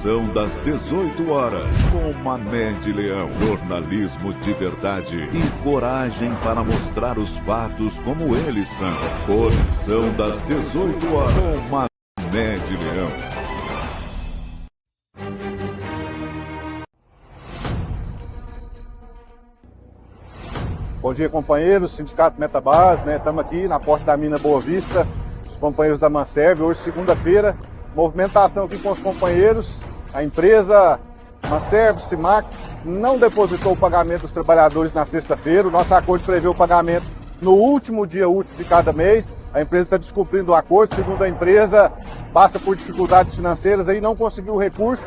Conexão das 18 horas, com Mamed Leão. Jornalismo de verdade e coragem para mostrar os fatos como eles são. Conexão das 18 horas, com Mamed Leão. Bom dia, companheiros, Sindicato Metabase, Estamos aqui na porta da mina Boa Vista, os companheiros da Manserv, hoje segunda-feira, movimentação aqui com os companheiros. A empresa Manserv, Simac, não depositou o pagamento dos trabalhadores na sexta-feira. O nosso acordo prevê o pagamento no último dia útil de cada mês. A empresa está descumprindo o acordo, segundo a empresa, passa por dificuldades financeiras e não conseguiu o recurso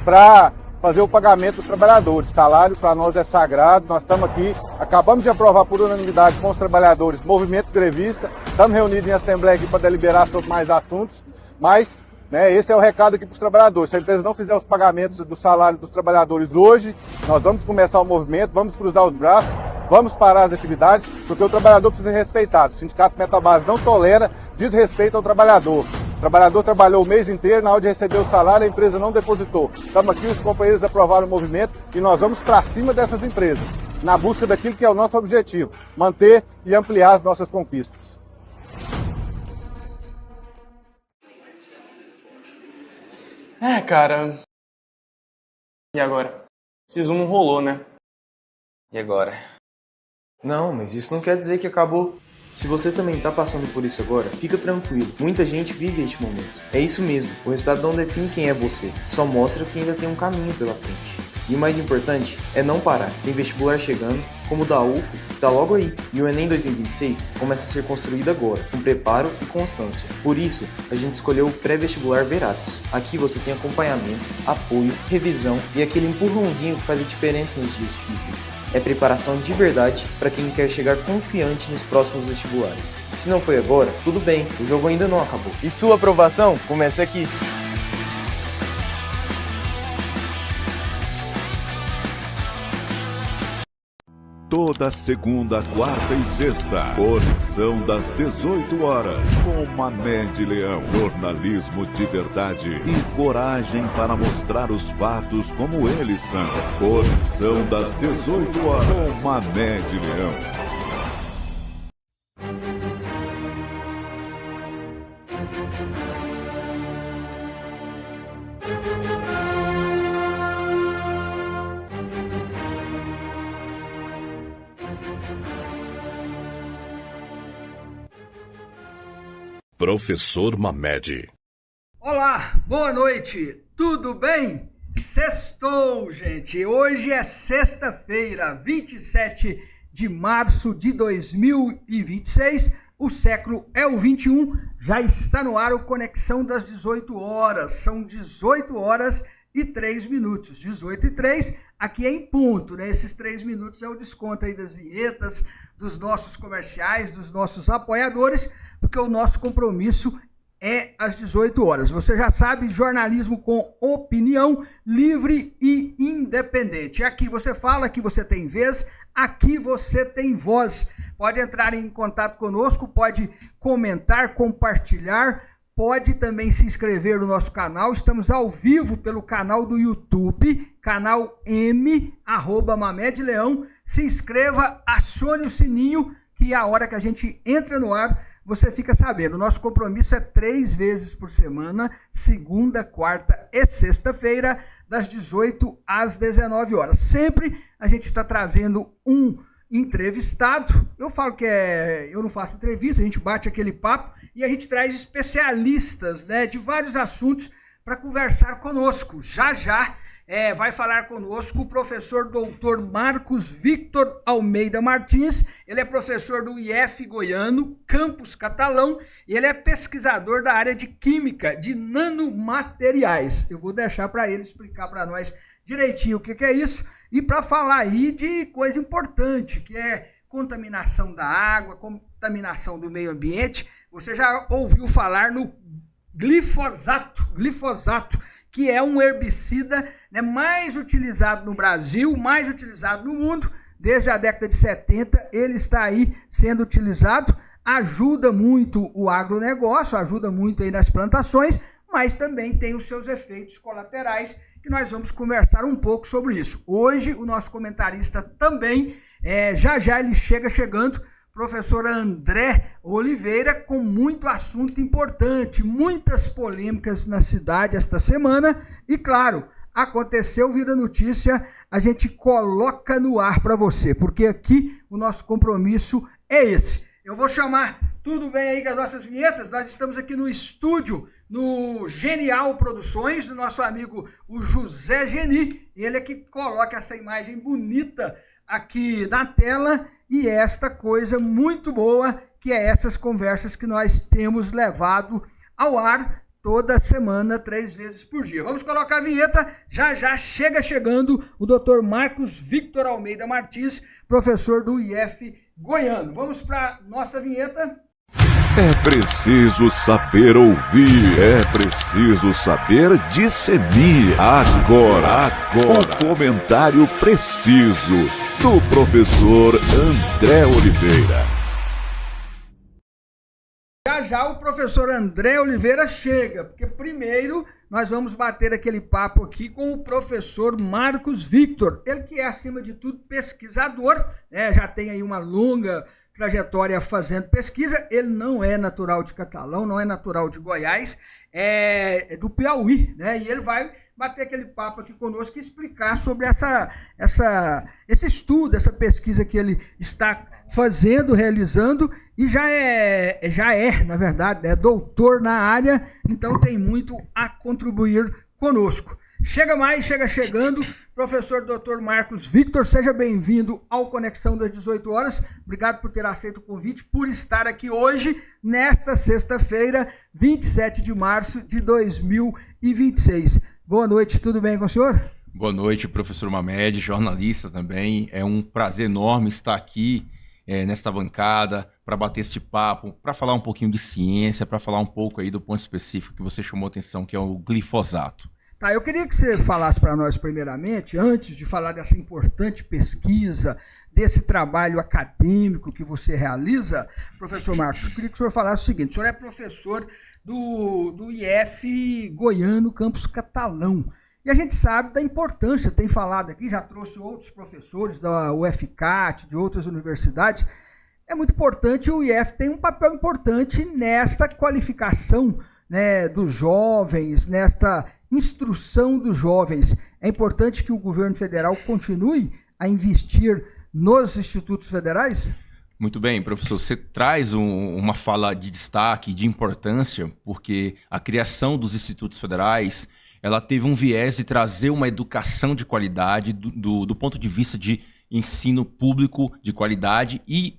para fazer o pagamento dos trabalhadores. Salário para nós é sagrado, nós estamos aqui, acabamos de aprovar por unanimidade com os trabalhadores, movimento grevista, estamos reunidos em assembleia aqui para deliberar sobre mais assuntos, mas esse é o recado aqui para os trabalhadores. Se a empresa não fizer os pagamentos do salário dos trabalhadores hoje, nós vamos começar o movimento, vamos cruzar os braços, vamos parar as atividades, porque o trabalhador precisa ser respeitado. O Sindicato Metabase não tolera desrespeito ao trabalhador. O trabalhador trabalhou o mês inteiro, na hora de receber o salário, a empresa não depositou. Estamos aqui, os companheiros aprovaram o movimento e nós vamos para cima dessas empresas, na busca daquilo que é o nosso objetivo, manter e ampliar as nossas conquistas. Cara... E agora? SISU não rolou, né? E agora? Não, mas isso não quer dizer que acabou. Se você também está passando por isso agora, fica tranquilo. Muita gente vive este momento. É isso mesmo, o resultado não define quem é você, só mostra que ainda tem um caminho pela frente. E o mais importante é não parar. Tem vestibular chegando, como o da UFO, que está logo aí. E o Enem 2026 começa a ser construído agora, com preparo e constância. Por isso, a gente escolheu o pré-vestibular Veratis. Aqui você tem acompanhamento, apoio, revisão e aquele empurrãozinho que faz a diferença nos dias difíceis. É preparação de verdade para quem quer chegar confiante nos próximos vestibulares. Se não foi agora, tudo bem, o jogo ainda não acabou. E sua aprovação começa aqui. Toda segunda, quarta e sexta, Conexão das 18 horas, com Mamed Leão. Jornalismo de verdade e coragem para mostrar os fatos como eles são. Conexão das 18 horas, com Mamed Leão. Professor Mamed. Olá, boa noite, tudo bem? Sextou, gente. Hoje é sexta-feira, 27 de março de 2026. O século é o 21. Já está no ar o Conexão das 18 horas. São 18 horas e 3 minutos. 18 e 3, aqui é em ponto, né? Esses 3 minutos é o desconto aí das vinhetas, dos nossos comerciais, dos nossos apoiadores, porque o nosso compromisso é às 18 horas. Você já sabe, jornalismo com opinião, livre e independente. Aqui você fala, aqui você tem vez, aqui você tem voz. Pode entrar em contato conosco, pode comentar, compartilhar, pode também se inscrever no nosso canal. Estamos ao vivo pelo canal do YouTube, canal M, @Mamed Leão. Se inscreva, acione o sininho, que a hora que a gente entra no ar, você fica sabendo. O nosso compromisso é 3 vezes por semana, segunda, quarta e sexta-feira, das 18 às 19 horas. Sempre a gente está trazendo um entrevistado. Eu falo que eu não faço entrevista, a gente bate aquele papo e a gente traz especialistas, né, de vários assuntos para conversar conosco. Já vai falar conosco o professor doutor Marcos Victor Almeida Martins. Ele é professor do IF Goiano, Campus Catalão, e ele é pesquisador da área de Química de Nanomateriais. Eu vou deixar para ele explicar para nós direitinho o que é isso, e para falar aí de coisa importante, que é contaminação da água, contaminação do meio ambiente. Você já ouviu falar no glifosato, que é um herbicida, né, mais utilizado no Brasil, mais utilizado no mundo. Desde a década de 70, ele está aí sendo utilizado, ajuda muito o agronegócio, ajuda muito aí nas plantações, mas também tem os seus efeitos colaterais, que nós vamos conversar um pouco sobre isso. Hoje, o nosso comentarista também, já ele chegando, professor André Oliveira, com muito assunto importante, muitas polêmicas na cidade esta semana, e claro, aconteceu, vira notícia, a gente coloca no ar para você, porque aqui o nosso compromisso é esse. Eu vou chamar, tudo bem aí com as nossas vinhetas? Nós estamos aqui no estúdio, no Genial Produções, do nosso amigo o José Geni, ele é que coloca essa imagem bonita aqui na tela e esta coisa muito boa, que é essas conversas que nós temos levado ao ar toda semana, 3 vezes por dia. Vamos colocar a vinheta, já chegando o Dr. Marcos Victor Almeida Martins, professor do IF Goiano. Vamos para nossa vinheta. É preciso saber ouvir, é preciso saber discernir. Agora, o comentário preciso do professor André Oliveira. Já o professor André Oliveira chega, porque primeiro nós vamos bater aquele papo aqui com o professor Marcos Victor, ele que é, acima de tudo, pesquisador, né? Já tem aí uma longa trajetória fazendo pesquisa. Ele não é natural de Catalão, não é natural de Goiás, é do Piauí, né? E ele vai bater aquele papo aqui conosco e explicar sobre esse estudo, essa pesquisa que ele está fazendo, realizando, e já é, na verdade, é doutor na área, então tem muito a contribuir conosco. Chega chegando, professor Dr. Marcos Victor, seja bem-vindo ao Conexão das 18 horas. Obrigado por ter aceito o convite, por estar aqui hoje, nesta sexta-feira, 27 de março de 2026. Boa noite, tudo bem com o senhor? Boa noite, professor Mamed, jornalista também. É um prazer enorme estar aqui nesta bancada para bater este papo, para falar um pouquinho de ciência, para falar um pouco aí do ponto específico que você chamou atenção, que é o glifosato. Tá, eu queria que você falasse para nós primeiramente, antes de falar dessa importante pesquisa, desse trabalho acadêmico que você realiza, professor Marcos, eu queria que o senhor falasse o seguinte: o senhor é professor do IF Goiano, campus Catalão, e a gente sabe da importância, tem falado aqui, já trouxe outros professores da UFCAT, de outras universidades. É muito importante, o IF tem um papel importante nesta qualificação, né, dos jovens, nesta instrução dos jovens. É importante que o governo federal continue a investir nos institutos federais? Muito bem, professor. Você traz uma fala de destaque, de importância, porque a criação dos institutos federais, ela teve um viés de trazer uma educação de qualidade do ponto de vista de ensino público de qualidade e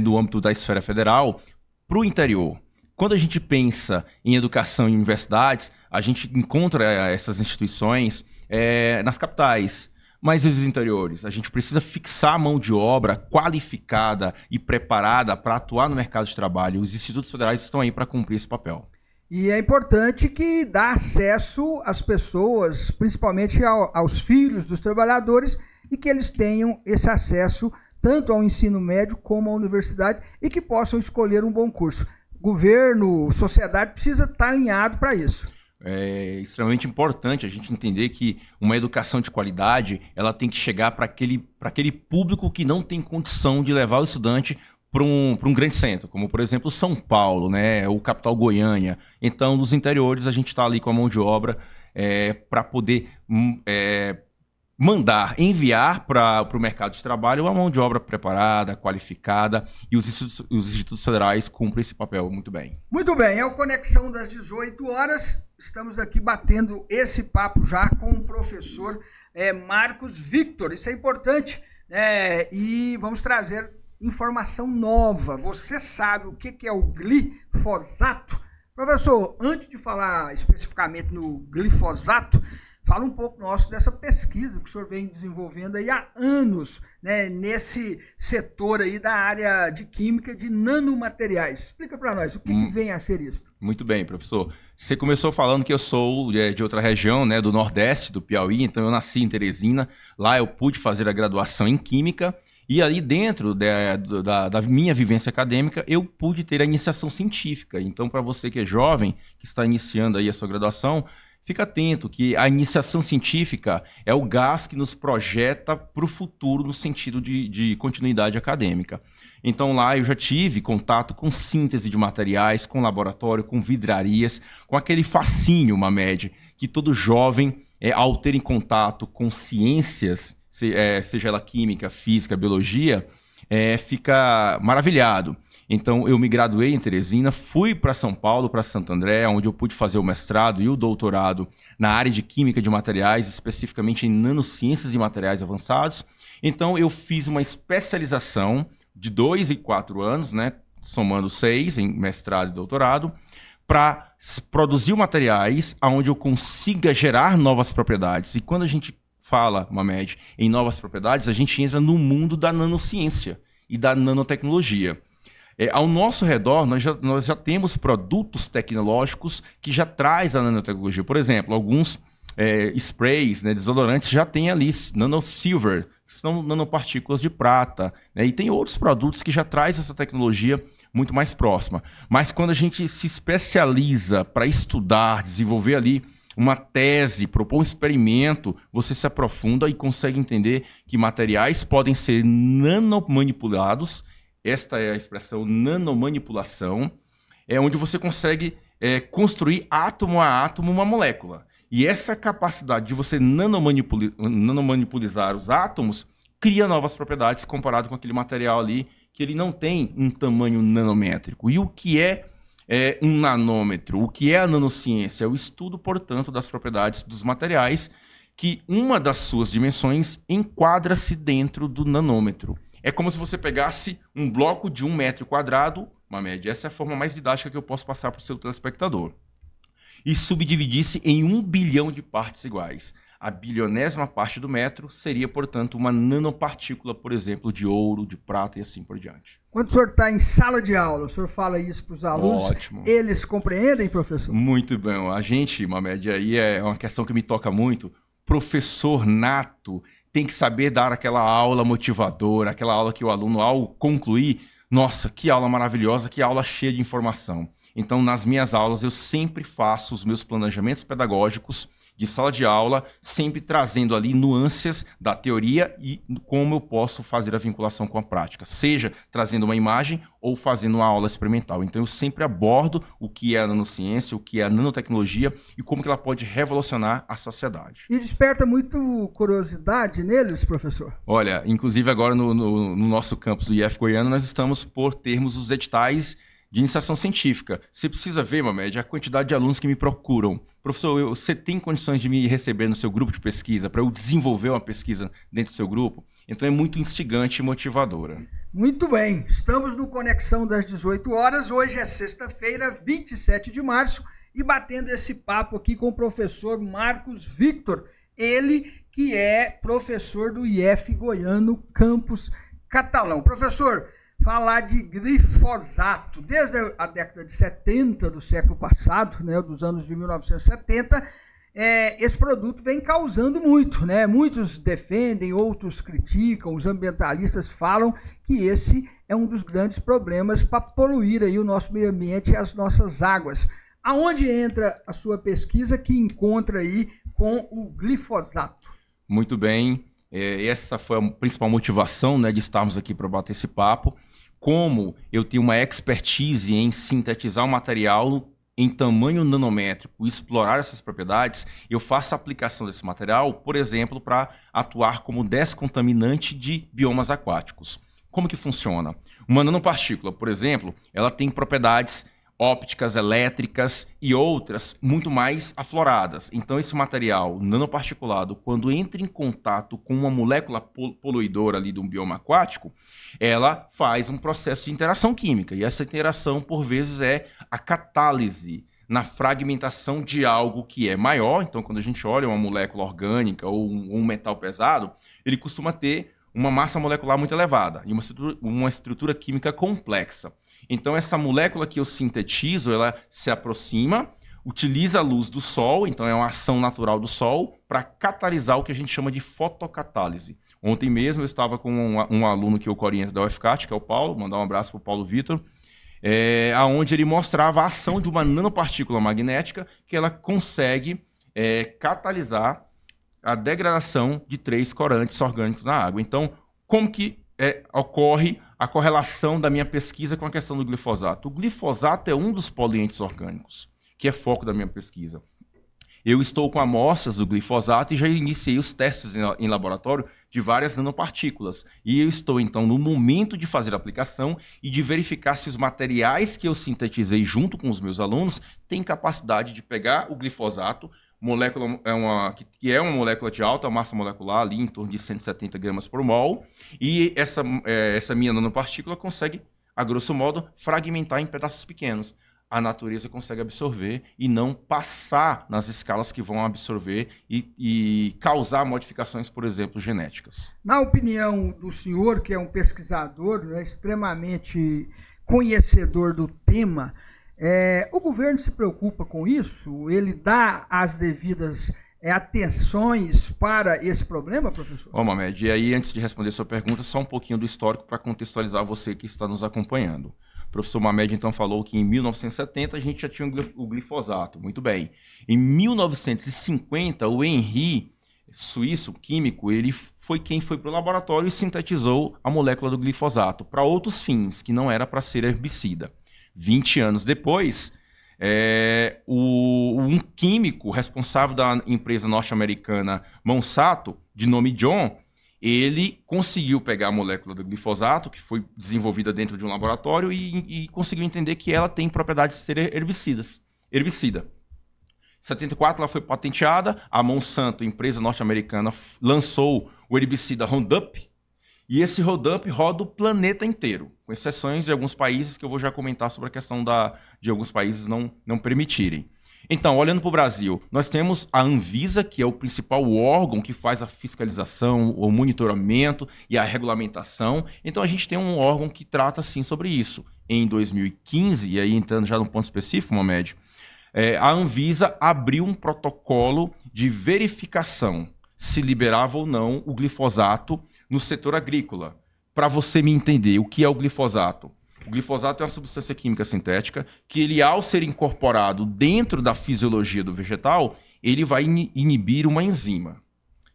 no âmbito da esfera federal para o interior. Quando a gente pensa em educação em universidades, a gente encontra essas instituições nas capitais, mas nos interiores. A gente precisa fixar a mão de obra qualificada e preparada para atuar no mercado de trabalho. Os institutos federais estão aí para cumprir esse papel. E é importante que dá acesso às pessoas, principalmente aos filhos dos trabalhadores, e que eles tenham esse acesso tanto ao ensino médio como à universidade e que possam escolher um bom curso. Governo, sociedade precisa estar alinhado para isso. É extremamente importante a gente entender que uma educação de qualidade ela tem que chegar para aquele público que não tem condição de levar o estudante para um grande centro, como por exemplo São Paulo, né, ou capital Goiânia. Então, nos interiores a gente está ali com a mão de obra para poder enviar para o mercado de trabalho uma mão de obra preparada, qualificada, e os institutos federais cumprem esse papel muito bem. Muito bem, é o Conexão das 18 horas, estamos aqui batendo esse papo já com o professor Marcos Victor, isso é importante, e vamos trazer informação nova. Você sabe o que é o glifosato? Professor, antes de falar especificamente no glifosato, fala um pouco dessa pesquisa que o senhor vem desenvolvendo aí há anos, né, nesse setor aí da área de química de nanomateriais. Explica para nós, o que vem a ser isso? Muito bem, professor. Você começou falando que eu sou de outra região, né, do Nordeste, do Piauí, então eu nasci em Teresina. Lá eu pude fazer a graduação em Química E ali dentro da minha vivência acadêmica, eu pude ter a iniciação científica. Então, para você que é jovem, que está iniciando aí a sua graduação, fica atento que a iniciação científica é o gás que nos projeta para o futuro no sentido de continuidade acadêmica. Então lá eu já tive contato com síntese de materiais, com laboratório, com vidrarias, com aquele fascínio, Mamed, que todo jovem, ao ter em contato com ciências, seja ela química, física, biologia, fica maravilhado. Então eu me graduei em Teresina, fui para São Paulo, para Santo André, onde eu pude fazer o mestrado e o doutorado na área de química de materiais, especificamente em nanociências e materiais avançados. Então eu fiz uma especialização de 2 e 4 anos, né, somando 6 em mestrado e doutorado, para produzir materiais onde eu consiga gerar novas propriedades. E quando a gente fala, Mamed, em novas propriedades, a gente entra no mundo da nanociência e da nanotecnologia. Ao nosso redor, nós já temos produtos tecnológicos que já trazem a nanotecnologia. Por exemplo, alguns sprays, né, desodorantes já tem ali nanosilver, que são nanopartículas de prata, né, e tem outros produtos que já trazem essa tecnologia muito mais próxima. Mas quando a gente se especializa para estudar, desenvolver ali uma tese, propor um experimento, você se aprofunda e consegue entender que materiais podem ser nanomanipulados. Esta é a expressão nanomanipulação, onde você consegue construir átomo a átomo uma molécula. E essa capacidade de você nanomanipulizar os átomos cria novas propriedades comparado com aquele material ali que ele não tem um tamanho nanométrico. E o que é um nanômetro? O que é a nanociência? É o estudo, portanto, das propriedades dos materiais, que uma das suas dimensões enquadra-se dentro do nanômetro. É como se você pegasse um bloco de 1 metro quadrado, Mamed, essa é a forma mais didática que eu posso passar para o seu telespectador, e subdividisse em 1 bilhão de partes iguais. A bilionésima parte do metro seria, portanto, uma nanopartícula, por exemplo, de ouro, de prata e assim por diante. Quando o senhor está em sala de aula, o senhor fala isso para os alunos, ótimo. Eles compreendem, professor? Muito bem. A gente, Mamed, aí é uma questão que me toca muito. Professor nato tem que saber dar aquela aula motivadora, aquela aula que o aluno, ao concluir, nossa, que aula maravilhosa, que aula cheia de informação. Então, nas minhas aulas, eu sempre faço os meus planejamentos pedagógicos de sala de aula, sempre trazendo ali nuances da teoria e como eu posso fazer a vinculação com a prática, seja trazendo uma imagem ou fazendo uma aula experimental. Então eu sempre abordo o que é a nanociência, o que é a nanotecnologia e como que ela pode revolucionar a sociedade. E desperta muito curiosidade neles, professor? Olha, inclusive agora no nosso campus do IF Goiano, nós estamos por termos os editais de iniciação científica. Você precisa ver, Mamed, a quantidade de alunos que me procuram. Professor, você tem condições de me receber no seu grupo de pesquisa para eu desenvolver uma pesquisa dentro do seu grupo? Então é muito instigante e motivadora. Muito bem. Estamos no Conexão das 18 horas. Hoje é sexta-feira, 27 de março, e batendo esse papo aqui com o professor Marcos Victor, ele que é professor do IF Goiano, campus Catalão. Professor, falar de glifosato. Desde a década de 70 do século passado, né, dos anos de 1970, esse produto vem causando muito, né? Muitos defendem, outros criticam, os ambientalistas falam que esse é um dos grandes problemas para poluir aí o nosso meio ambiente e as nossas águas. Aonde entra a sua pesquisa que encontra aí com o glifosato? Muito bem, essa foi a principal motivação, né, de estarmos aqui para bater esse papo. Como eu tenho uma expertise em sintetizar o material em tamanho nanométrico e explorar essas propriedades, eu faço a aplicação desse material, por exemplo, para atuar como descontaminante de biomas aquáticos. Como que funciona? Uma nanopartícula, por exemplo, ela tem propriedades ópticas, elétricas e outras muito mais afloradas. Então esse material nanoparticulado, quando entra em contato com uma molécula poluidora ali de um bioma aquático, ela faz um processo de interação química. E essa interação, por vezes, é a catálise na fragmentação de algo que é maior. Então, quando a gente olha uma molécula orgânica ou um metal pesado, ele costuma ter uma massa molecular muito elevada e uma estrutura química complexa. Então, essa molécula que eu sintetizo, ela se aproxima, utiliza a luz do sol, então é uma ação natural do sol, para catalisar o que a gente chama de fotocatálise. Ontem mesmo eu estava com um aluno que eu oriento da UFCAT, que é o Paulo, mandar um abraço para o Paulo Vitor, onde ele mostrava a ação de uma nanopartícula magnética que ela consegue catalisar a degradação de 3 corantes orgânicos na água. Então, como que ocorre a correlação da minha pesquisa com a questão do glifosato? O glifosato é um dos poluentes orgânicos, que é foco da minha pesquisa. Eu estou com amostras do glifosato e já iniciei os testes em laboratório de várias nanopartículas. E eu estou, então, no momento de fazer a aplicação e de verificar se os materiais que eu sintetizei junto com os meus alunos têm capacidade de pegar o glifosato, que é uma molécula de alta massa molecular, ali em torno de 170 gramas por mol, e essa minha nanopartícula consegue, a grosso modo, fragmentar em pedaços pequenos. A natureza consegue absorver e não passar nas escalas que vão absorver e causar modificações, por exemplo, genéticas. Na opinião do senhor, que é um pesquisador, né, extremamente conhecedor do tema, o governo se preocupa com isso? Ele dá as devidas atenções para esse problema, professor? Mamed, e aí, antes de responder a sua pergunta, só um pouquinho do histórico para contextualizar você que está nos acompanhando. O professor Mamed, então, falou que em 1970 a gente já tinha o glifosato. Muito bem. Em 1950, o Henry, suíço, químico, ele foi quem foi para o laboratório e sintetizou a molécula do glifosato para outros fins, que não era para ser herbicida. 20 anos depois, um químico responsável da empresa norte-americana Monsanto, de nome John, ele conseguiu pegar a molécula do glifosato, que foi desenvolvida dentro de um laboratório, e conseguiu entender que ela tem propriedades de ser herbicida. Em 74 ela foi patenteada, a Monsanto, empresa norte-americana, lançou o herbicida Roundup, e esse Roundup roda o planeta inteiro, com exceções de alguns países que eu vou já comentar sobre a questão de alguns países não permitirem. Então, olhando para o Brasil, nós temos a Anvisa, que é o principal órgão que faz a fiscalização, o monitoramento e a regulamentação. Então, a gente tem um órgão que trata, sim, sobre isso. Em 2015, e aí entrando já num ponto específico, Mohamed, a Anvisa abriu um protocolo de verificação se liberava ou não o glifosato no setor agrícola. Para você me entender, o que é o glifosato? O glifosato é uma substância química sintética que ele, ao ser incorporado dentro da fisiologia do vegetal, ele vai inibir uma enzima,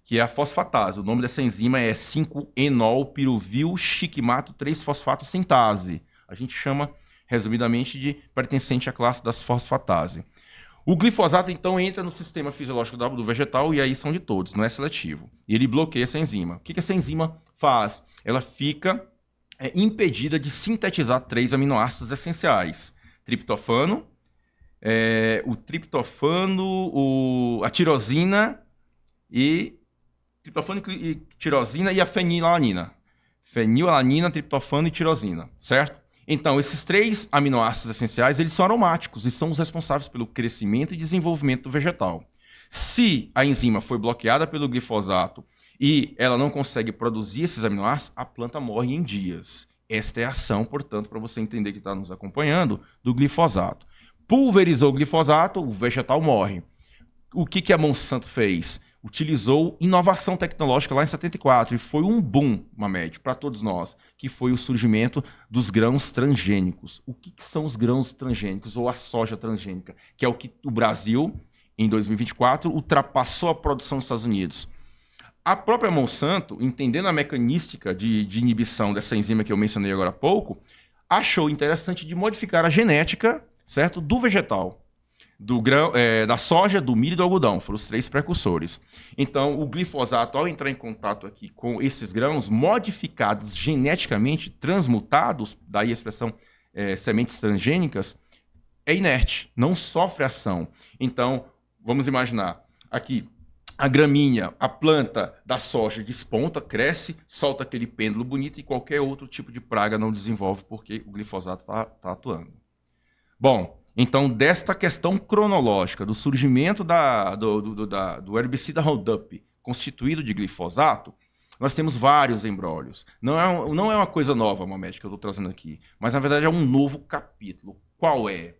que é a fosfatase. O nome dessa enzima é 5-enol-piruvil-chiquimato 3-fosfato sintase. A gente chama, resumidamente, de pertencente à classe das fosfatase. O glifosato, então, entra no sistema fisiológico do vegetal e aí são de todos, não é seletivo. E ele bloqueia essa enzima. O que essa enzima faz? Ela fica impedida de sintetizar 3 aminoácidos essenciais. Triptofano, a tirosina e a fenilalanina. Fenilalanina, triptofano e tirosina, certo? Então, esses 3 aminoácidos essenciais, eles são aromáticos e são os responsáveis pelo crescimento e desenvolvimento do vegetal. Se a enzima foi bloqueada pelo glifosato e ela não consegue produzir esses aminoácidos, a planta morre em dias. Esta é a ação, portanto, para você entender que está nos acompanhando, do glifosato. Pulverizou o glifosato, o vegetal morre. O que a Monsanto fez? Utilizou inovação tecnológica lá em 74 e foi um boom, Mohamed, para todos nós, que foi o surgimento dos grãos transgênicos. O que são os grãos transgênicos ou a soja transgênica? Que é o que o Brasil, em 2024, ultrapassou a produção dos Estados Unidos. A própria Monsanto, entendendo a mecanística de inibição dessa enzima que eu mencionei agora há pouco, achou interessante de modificar a genética, certo, do vegetal. Do grão, da soja, do milho e do algodão, foram os 3 precursores. Então, o glifosato, ao entrar em contato aqui com esses grãos modificados geneticamente, transmutados, daí a expressão sementes transgênicas, é inerte, não sofre ação. Então, vamos imaginar, aqui, a gramínea, a planta da soja desponta, cresce, solta aquele pêndulo bonito e qualquer outro tipo de praga não desenvolve porque o glifosato está atuando. Bom, então, desta questão cronológica do surgimento do herbicida Roundup constituído de glifosato, nós temos vários embrólios. Não é uma coisa nova, Mohamed, que eu estou trazendo aqui, mas na verdade é um novo capítulo. Qual é?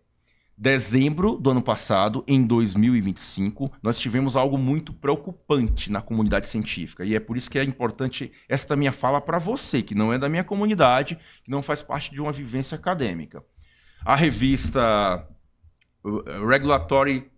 Dezembro do ano passado, em 2025, nós tivemos algo muito preocupante na comunidade científica. E é por isso que é importante esta minha fala para você, que não é da minha comunidade, que não faz parte de uma vivência acadêmica. A revista Regulatory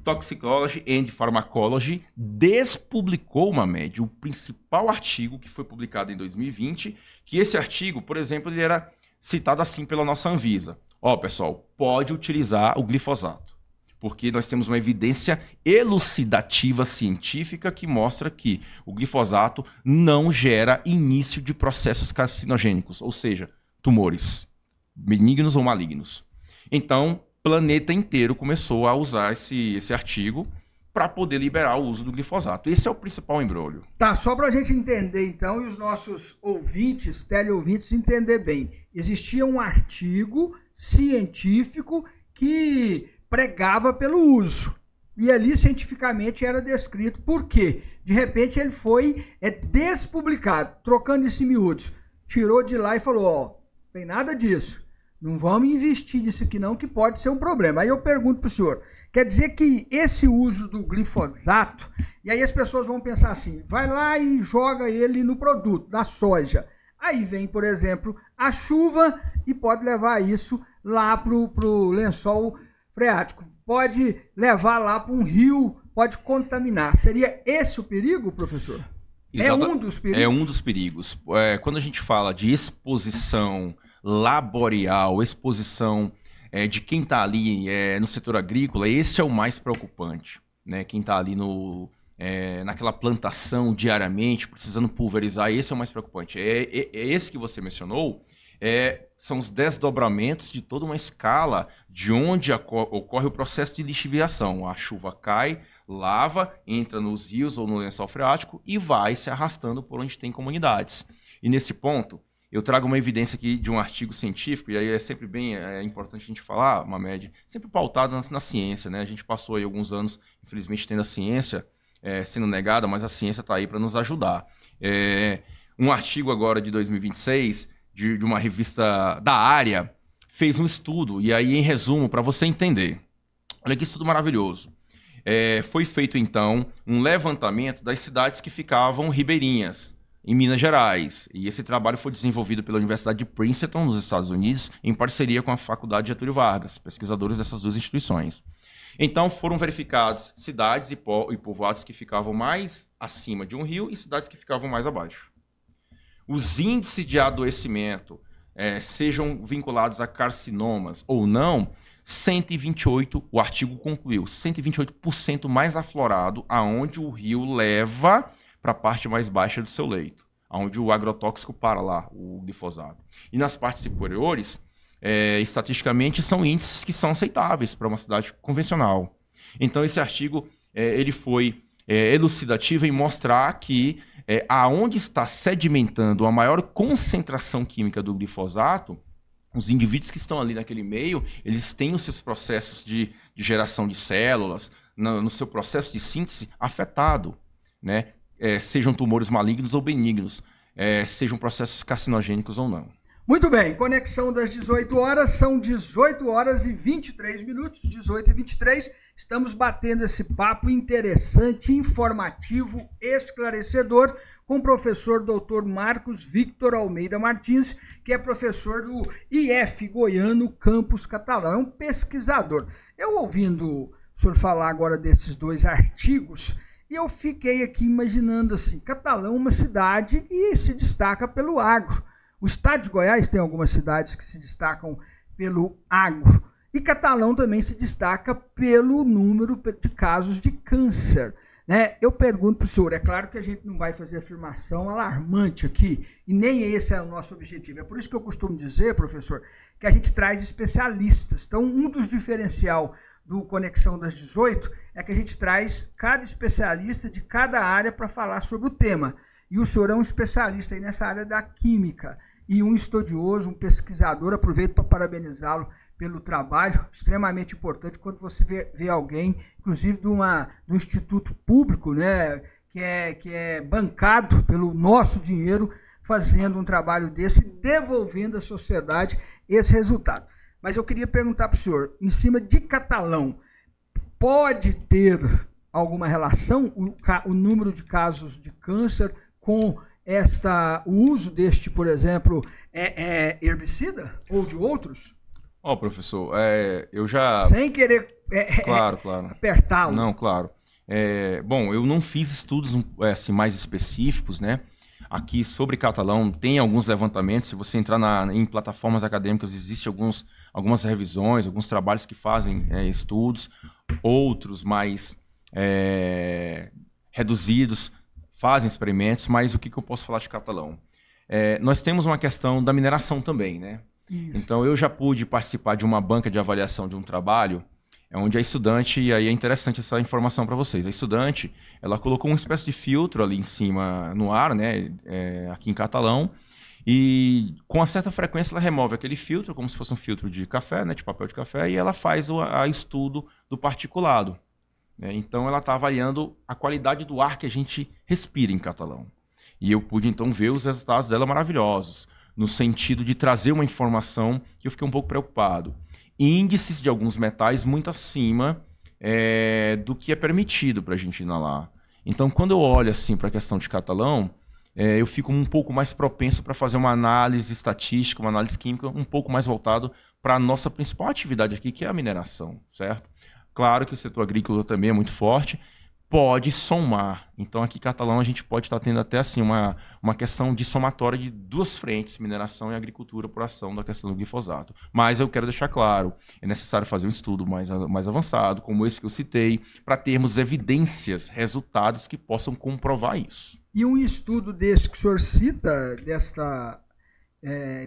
Toxicology and Pharmacology despublicou, Mamed, o principal artigo que foi publicado em 2020, que esse artigo, por exemplo, ele era citado assim pela nossa Anvisa. Pessoal, pode utilizar o glifosato, porque nós temos uma evidência elucidativa científica que mostra que o glifosato não gera início de processos carcinogênicos, ou seja, tumores, benignos ou malignos. Então, o planeta inteiro começou a usar esse artigo para poder liberar o uso do glifosato. Esse é o principal embrólio. Tá, só para a gente entender então, e os nossos ouvintes, teleouvintes, entender bem. Existia um artigo científico que pregava pelo uso. E ali, cientificamente, era descrito por quê. De repente, ele foi despublicado, trocando isso em miúdos. Tirou de lá e falou, tem nada disso. Não vamos investir nisso aqui não, que pode ser um problema. Aí eu pergunto para o senhor, quer dizer que esse uso do glifosato, e aí as pessoas vão pensar assim, vai lá e joga ele no produto, na soja. Aí vem, por exemplo, a chuva e pode levar isso lá para o lençol freático. Pode levar lá para um rio, pode contaminar. Seria esse o perigo, professor? É um dos perigos? É um dos perigos. Quando a gente fala de exposição laboral, exposição de quem está ali no setor agrícola, esse é o mais preocupante, né? Quem está ali naquela plantação diariamente, precisando pulverizar, esse é o mais preocupante. Esse que você mencionou, são os desdobramentos de toda uma escala de onde ocorre o processo de lixiviação. A chuva cai, lava, entra nos rios ou no lençol freático e vai se arrastando por onde tem comunidades. E nesse ponto, eu trago uma evidência aqui de um artigo científico, e aí é sempre bem importante a gente falar, Mamed, sempre pautado na ciência, né? A gente passou aí alguns anos, infelizmente, tendo a ciência sendo negada, mas a ciência está aí para nos ajudar. Um artigo agora de 2026, de uma revista da área, fez um estudo, e aí em resumo, para você entender. Olha que estudo maravilhoso. Foi feito então um levantamento das cidades que ficavam ribeirinhas, em Minas Gerais. E esse trabalho foi desenvolvido pela Universidade de Princeton, nos Estados Unidos, em parceria com a Faculdade Getúlio Vargas, pesquisadores dessas duas instituições. Então, foram verificados cidades e povoados que ficavam mais acima de um rio e cidades que ficavam mais abaixo. Os índices de adoecimento, sejam vinculados a carcinomas ou não, 128, o artigo concluiu, 128% mais aflorado aonde o rio leva para a parte mais baixa do seu leito, onde o agrotóxico para lá, o glifosato. E nas partes superiores, estatisticamente, são índices que são aceitáveis para uma cidade convencional. Então, esse artigo ele foi elucidativo em mostrar que aonde está sedimentando a maior concentração química do glifosato, os indivíduos que estão ali naquele meio, eles têm os seus processos de geração de células, no seu processo de síntese afetado, né? Sejam tumores malignos ou benignos, sejam processos carcinogênicos ou não. Muito bem, conexão das 18 horas, são 18 horas e 23 minutos, 18 e 23, estamos batendo esse papo interessante, informativo, esclarecedor, com o professor Dr. Marcos Victor Almeida Martins, que é professor do IF Goiano Campus Catalão, é um pesquisador. Eu ouvindo o senhor falar agora desses dois artigos, e eu fiquei aqui imaginando assim, Catalão é uma cidade que se destaca pelo agro. O estado de Goiás tem algumas cidades que se destacam pelo agro. E Catalão também se destaca pelo número de casos de câncer, né? Eu pergunto para o senhor, é claro que a gente não vai fazer afirmação alarmante aqui, e nem esse é o nosso objetivo. É por isso que eu costumo dizer, professor, que a gente traz especialistas. Então, um dos diferenciais do Conexão das 18 é que a gente traz cada especialista de cada área para falar sobre o tema. E o senhor é um especialista aí nessa área da química e um estudioso, um pesquisador. Aproveito para parabenizá-lo pelo trabalho extremamente importante quando você vê alguém, inclusive de um instituto público, né, que é bancado pelo nosso dinheiro, fazendo um trabalho desse, devolvendo à sociedade esse resultado. Mas eu queria perguntar para o senhor, em cima de Catalão, pode ter alguma relação o número de casos de câncer com o uso deste, por exemplo, herbicida ou de outros? Professor, eu já... Sem querer claro. apertá-lo. Não, claro. Bom, eu não fiz estudos assim, mais específicos, né? Aqui sobre Catalão tem alguns levantamentos. Se você entrar em plataformas acadêmicas, existem algumas revisões, alguns trabalhos que fazem estudos, outros mais reduzidos, fazem experimentos, mas o que eu posso falar de Catalão? Nós temos uma questão da mineração também, né? Isso. Então eu já pude participar de uma banca de avaliação de um trabalho, onde a estudante, e aí é interessante essa informação para vocês, a estudante, ela colocou uma espécie de filtro ali em cima, no ar, né, aqui em Catalão, e com uma certa frequência ela remove aquele filtro, como se fosse um filtro de café, né, de papel de café, e ela faz o estudo do particulado. Então ela está avaliando a qualidade do ar que a gente respira em Catalão. E eu pude então ver os resultados dela maravilhosos, no sentido de trazer uma informação que eu fiquei um pouco preocupado. Índices de alguns metais muito acima do que é permitido para a gente inalar. Então, quando eu olho assim para a questão de Catalão, eu fico um pouco mais propenso para fazer uma análise estatística, uma análise química, um pouco mais voltado para a nossa principal atividade aqui, que é a mineração, certo? Claro que o setor agrícola também é muito forte, pode somar. Então, aqui em Catalão, a gente pode estar tendo até assim uma questão de somatória de duas frentes, mineração e agricultura, por ação da questão do glifosato. Mas eu quero deixar claro, é necessário fazer um estudo mais avançado, como esse que eu citei, para termos evidências, resultados que possam comprovar isso. E um estudo desse que o senhor cita, desta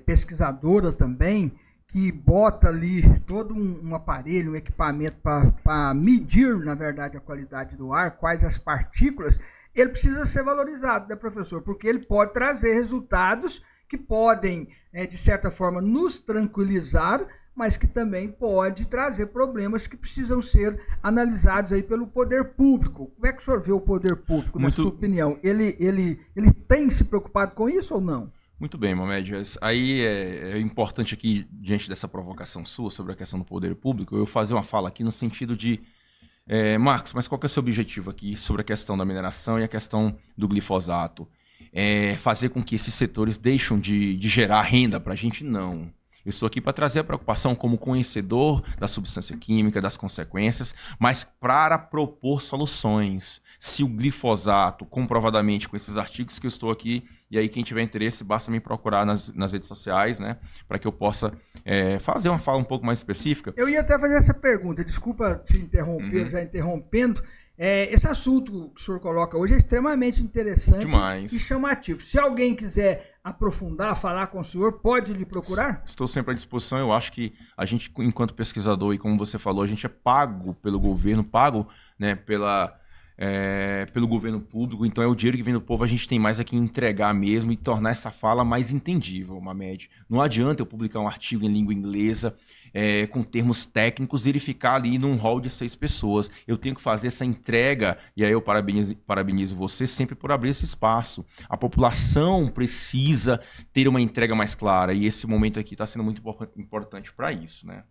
pesquisadora também, que bota ali todo um aparelho, um equipamento para medir, na verdade, a qualidade do ar, quais as partículas, ele precisa ser valorizado, né, professor? Porque ele pode trazer resultados que podem, de certa forma, nos tranquilizar, mas que também pode trazer problemas que precisam ser analisados aí pelo poder público. Como é que o senhor vê o poder público, na sua opinião? Ele tem se preocupado com isso ou não? Muito bem, Mohamed. Aí é importante aqui, diante dessa provocação sua sobre a questão do poder público, eu fazer uma fala aqui no sentido de, Marcos, mas qual que é o seu objetivo aqui sobre a questão da mineração e a questão do glifosato? Fazer com que esses setores deixem de gerar renda para a gente? Não. Eu estou aqui para trazer a preocupação como conhecedor da substância química, das consequências, mas para propor soluções. Se o glifosato, comprovadamente com esses artigos que eu estou aqui, e aí quem tiver interesse, basta me procurar nas redes sociais, né, para que eu possa fazer uma fala um pouco mais específica. Eu ia até fazer essa pergunta, desculpa te interromper, já interrompendo. Esse assunto que o senhor coloca hoje é extremamente interessante. Demais. E chamativo. Se alguém quiser aprofundar, falar com o senhor, pode lhe procurar? Estou sempre à disposição. Eu acho que a gente, enquanto pesquisador, e como você falou, a gente é pago pelo governo, pago, né, pelo governo público. Então é o dinheiro que vem do povo, a gente tem mais aqui entregar mesmo e tornar essa fala mais entendível, Mohamed. Não adianta eu publicar um artigo em língua inglesa, com termos técnicos, e ele ficar ali num hall de 6 pessoas. Eu tenho que fazer essa entrega, e aí eu parabenizo você sempre por abrir esse espaço. A população precisa ter uma entrega mais clara, e esse momento aqui está sendo muito importante para isso, né?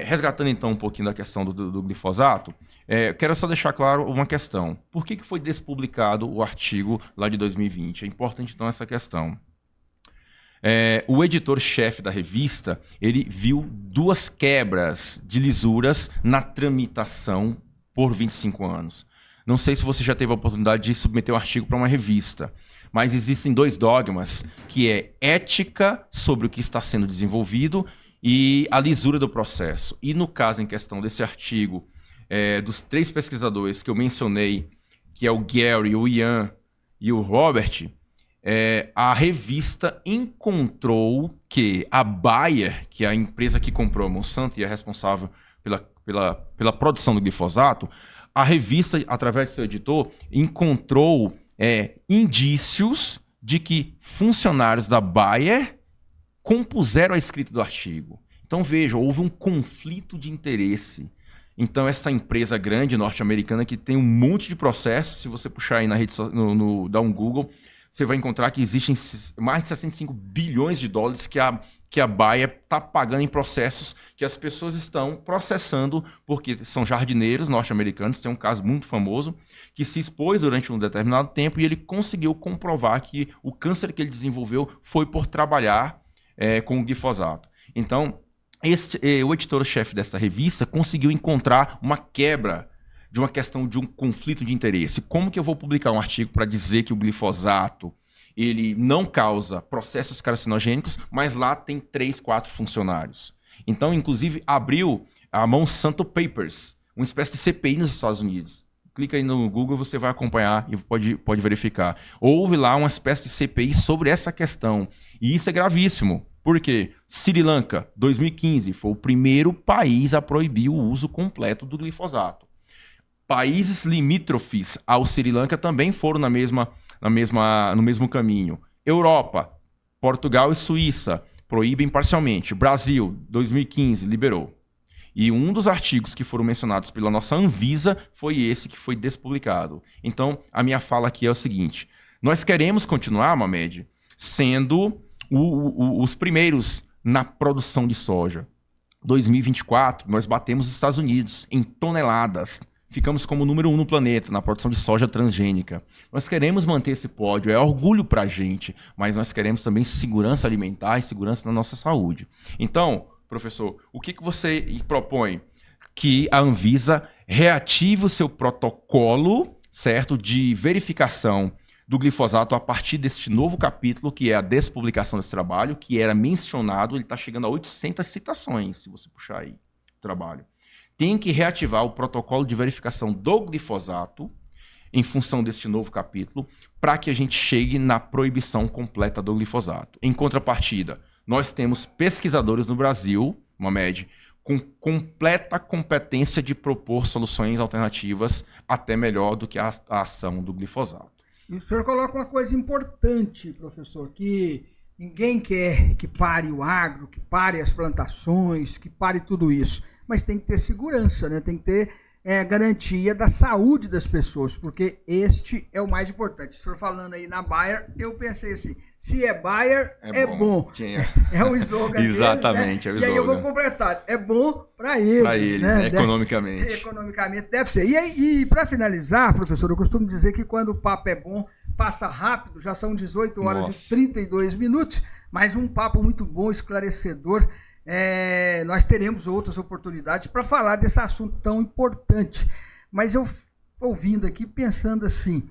Resgatando então um pouquinho da questão do glifosato, quero só deixar claro uma questão. Por que foi despublicado o artigo lá de 2020? É importante então essa questão. O editor-chefe da revista, ele viu 2 quebras de lisuras na tramitação por 25 anos. Não sei se você já teve a oportunidade de submeter um artigo para uma revista, mas existem 2 dogmas, que é ética sobre o que está sendo desenvolvido e a lisura do processo. E no caso em questão desse artigo, dos 3 pesquisadores que eu mencionei, que é o Gary, o Ian e o Robert, a revista encontrou que a Bayer, que é a empresa que comprou a Monsanto e é responsável pela produção do glifosato, a revista, através do seu editor, encontrou indícios de que funcionários da Bayer compuseram a escrita do artigo. Então, veja, houve um conflito de interesse. Então, esta empresa grande norte-americana que tem um monte de processos, se você puxar aí na rede, dar um Google, você vai encontrar que existem mais de 65 bilhões de dólares que a Bayer está pagando em processos que as pessoas estão processando porque são jardineiros norte-americanos. Tem um caso muito famoso que se expôs durante um determinado tempo e ele conseguiu comprovar que o câncer que ele desenvolveu foi por trabalhar com o glifosato. Então, o editor-chefe desta revista conseguiu encontrar uma quebra de uma questão de um conflito de interesse. Como que eu vou publicar um artigo para dizer que o glifosato ele não causa processos carcinogênicos, mas lá tem 3, 4 funcionários? Então, inclusive, abriu a Monsanto Papers, uma espécie de CPI nos Estados Unidos. Clica aí no Google, você vai acompanhar e pode verificar. Houve lá uma espécie de CPI sobre essa questão. E isso é gravíssimo. Por quê? Sri Lanka, 2015, foi o primeiro país a proibir o uso completo do glifosato. Países limítrofes ao Sri Lanka também foram no mesmo caminho. Europa, Portugal e Suíça proíbem parcialmente. Brasil, 2015, liberou. E um dos artigos que foram mencionados pela nossa Anvisa foi esse que foi despublicado. Então, a minha fala aqui é o seguinte: nós queremos continuar, Mamed, sendo os primeiros na produção de soja. 2024, nós batemos os Estados Unidos em toneladas. Ficamos como número 1 no planeta na produção de soja transgênica. Nós queremos manter esse pódio, é orgulho para a gente, mas nós queremos também segurança alimentar e segurança na nossa saúde. Então, professor, o que você propõe? Que a Anvisa reative o seu protocolo, certo, de verificação do glifosato a partir deste novo capítulo, que é a despublicação desse trabalho, que era mencionado, ele está chegando a 800 citações, se você puxar aí o trabalho. Tem que reativar o protocolo de verificação do glifosato em função deste novo capítulo para que a gente chegue na proibição completa do glifosato. Em contrapartida, nós temos pesquisadores no Brasil, Mamed, com completa competência de propor soluções alternativas até melhor do que a ação do glifosato. E o senhor coloca uma coisa importante, professor, que ninguém quer que pare o agro, que pare as plantações, que pare tudo isso. Mas tem que ter segurança, né? Tem que ter garantia da saúde das pessoas, porque este é o mais importante. O senhor falando aí na Bayer, eu pensei assim, se é Bayer, é bom. É o slogan deles, exatamente, né? é o slogan. E aí eu vou completar, é bom para eles. Para eles, né? Economicamente. Economicamente deve ser. E para finalizar, professor, eu costumo dizer que quando o papo é bom, passa rápido, já são 18 horas e 32 minutos, mas um papo muito bom, esclarecedor. Nós teremos outras oportunidades para falar desse assunto tão importante. Mas eu ouvindo aqui, pensando assim,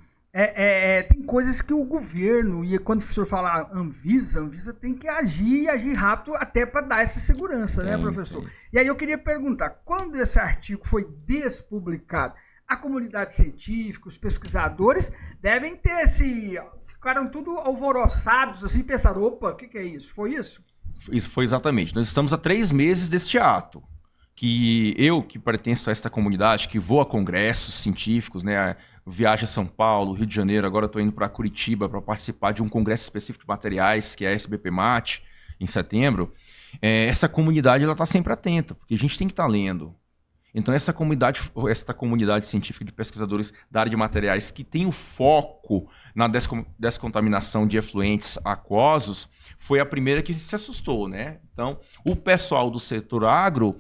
tem coisas que o governo, e quando o professor fala Anvisa tem que agir e agir rápido até para dar essa segurança, né, professor? E aí eu queria perguntar, quando esse artigo foi despublicado, a comunidade científica, os pesquisadores devem ter ficaram tudo alvoroçados, assim, pensaram, opa, o que é isso? Foi isso? Isso foi exatamente. Nós estamos há 3 meses deste ato, que eu, que pertenço a esta comunidade, que vou a congressos científicos, né, viajo a São Paulo, Rio de Janeiro, agora estou indo para Curitiba para participar de um congresso específico de materiais, que é a SBPMAT, em setembro. Essa comunidade está sempre atenta, porque a gente tem que estar lendo. Então, essa comunidade científica de pesquisadores da área de materiais que tem o foco na descontaminação de efluentes aquosos foi a primeira que se assustou, né? Então, o pessoal do setor agro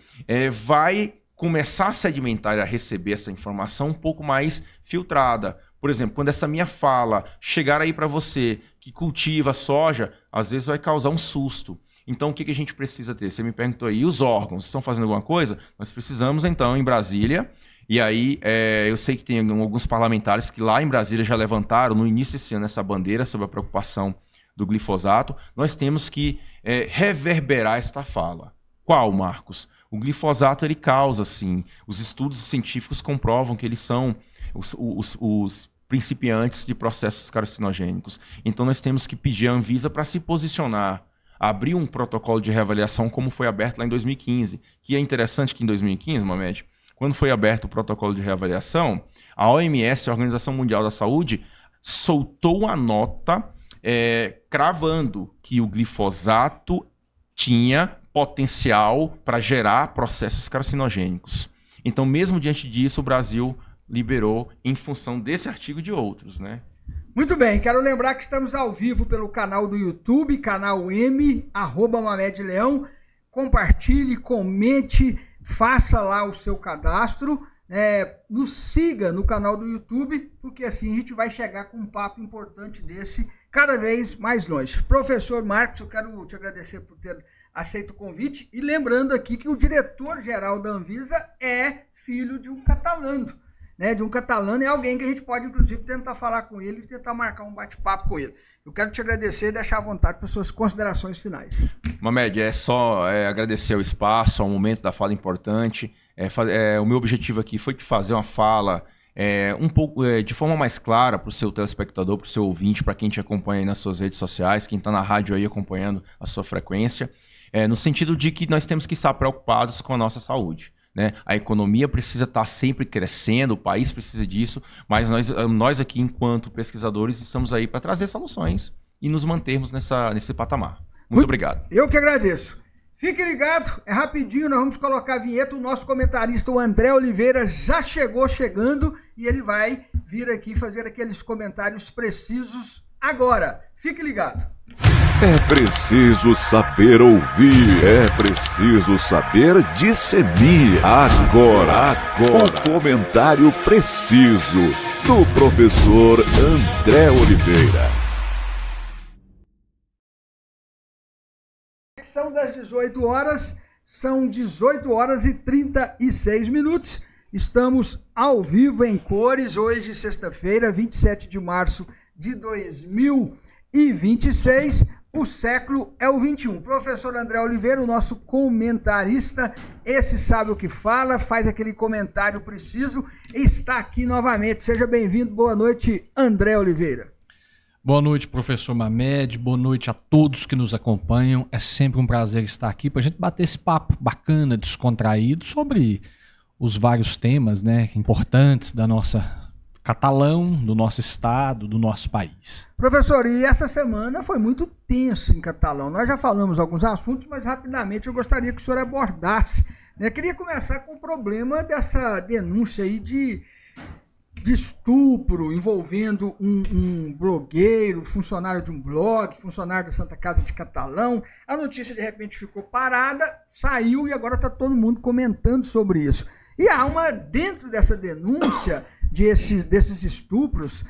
vai começar a sedimentar e a receber essa informação um pouco mais filtrada. Por exemplo, quando essa minha fala chegar aí para você que cultiva soja, às vezes vai causar um susto. Então, o que a gente precisa ter? Você me perguntou aí, os órgãos estão fazendo alguma coisa? Nós precisamos, então, em Brasília, e aí eu sei que tem alguns parlamentares que lá em Brasília já levantaram, no início desse ano, essa bandeira sobre a preocupação do glifosato. Nós temos que reverberar esta fala. Qual, Marcos? O glifosato, ele causa, sim. Os estudos científicos comprovam que eles são os principiantes de processos carcinogênicos. Então, nós temos que pedir à Anvisa para se posicionar, abrir um protocolo de reavaliação como foi aberto lá em 2015, que é interessante que em 2015, Mamed, quando foi aberto o protocolo de reavaliação, a OMS, a Organização Mundial da Saúde, soltou uma nota cravando que o glifosato tinha potencial para gerar processos carcinogênicos. Então, mesmo diante disso, o Brasil liberou em função desse artigo e de outros, né? Muito bem, quero lembrar que estamos ao vivo pelo canal do YouTube, canal M, @MamedLeão. Compartilhe, comente, faça lá o seu cadastro, nos siga no canal do YouTube, porque assim a gente vai chegar com um papo importante desse cada vez mais longe. Professor Marcos, eu quero te agradecer por ter aceito o convite e lembrando aqui que o diretor-geral da Anvisa é filho de um catalano, né? De um catalano, é alguém que a gente pode inclusive tentar falar com ele e tentar marcar um bate-papo com ele. Eu quero te agradecer e deixar à vontade para suas considerações finais. Mamed, é só agradecer o espaço, ao momento da fala importante. O meu objetivo aqui foi de fazer uma fala um pouco de forma mais clara para o seu telespectador, para o seu ouvinte, para quem te acompanha aí nas suas redes sociais, quem está na rádio aí acompanhando a sua frequência, no sentido de que nós temos que estar preocupados com a nossa saúde. Né? A economia precisa estar sempre crescendo, o país precisa disso, mas nós aqui, enquanto pesquisadores, estamos aí para trazer soluções e nos mantermos nesse patamar. Muito obrigado. Eu que agradeço. Fique ligado, é rapidinho, nós vamos colocar a vinheta. O nosso comentarista, o André Oliveira, já chegando e ele vai vir aqui fazer aqueles comentários precisos agora. Fique ligado. É preciso saber ouvir, é preciso saber discernir. Agora, o comentário preciso do professor André Oliveira. São das 18 horas, são 18 horas e 36 minutos. Estamos ao vivo em cores, hoje, sexta-feira, 27 de março de 2026. O século é o 21. Professor André Oliveira, o nosso comentarista, esse sabe o que fala, faz aquele comentário preciso, está aqui novamente. Seja bem-vindo. Boa noite, André Oliveira. Boa noite, professor Mamed. Boa noite a todos que nos acompanham. É sempre um prazer estar aqui para a gente bater esse papo bacana, descontraído, sobre os vários temas, né, importantes da nossa Catalão, do nosso estado, do nosso país. Professor, e essa semana foi muito tenso em Catalão. Nós já falamos alguns assuntos, mas rapidamente eu gostaria que o senhor abordasse. Eu queria começar com o problema dessa denúncia aí de estupro envolvendo um blogueiro, funcionário de um blog, funcionário da Santa Casa de Catalão. A notícia de repente ficou parada, saiu e agora está todo mundo comentando sobre isso. E dentro dessa denúncia desses estupros,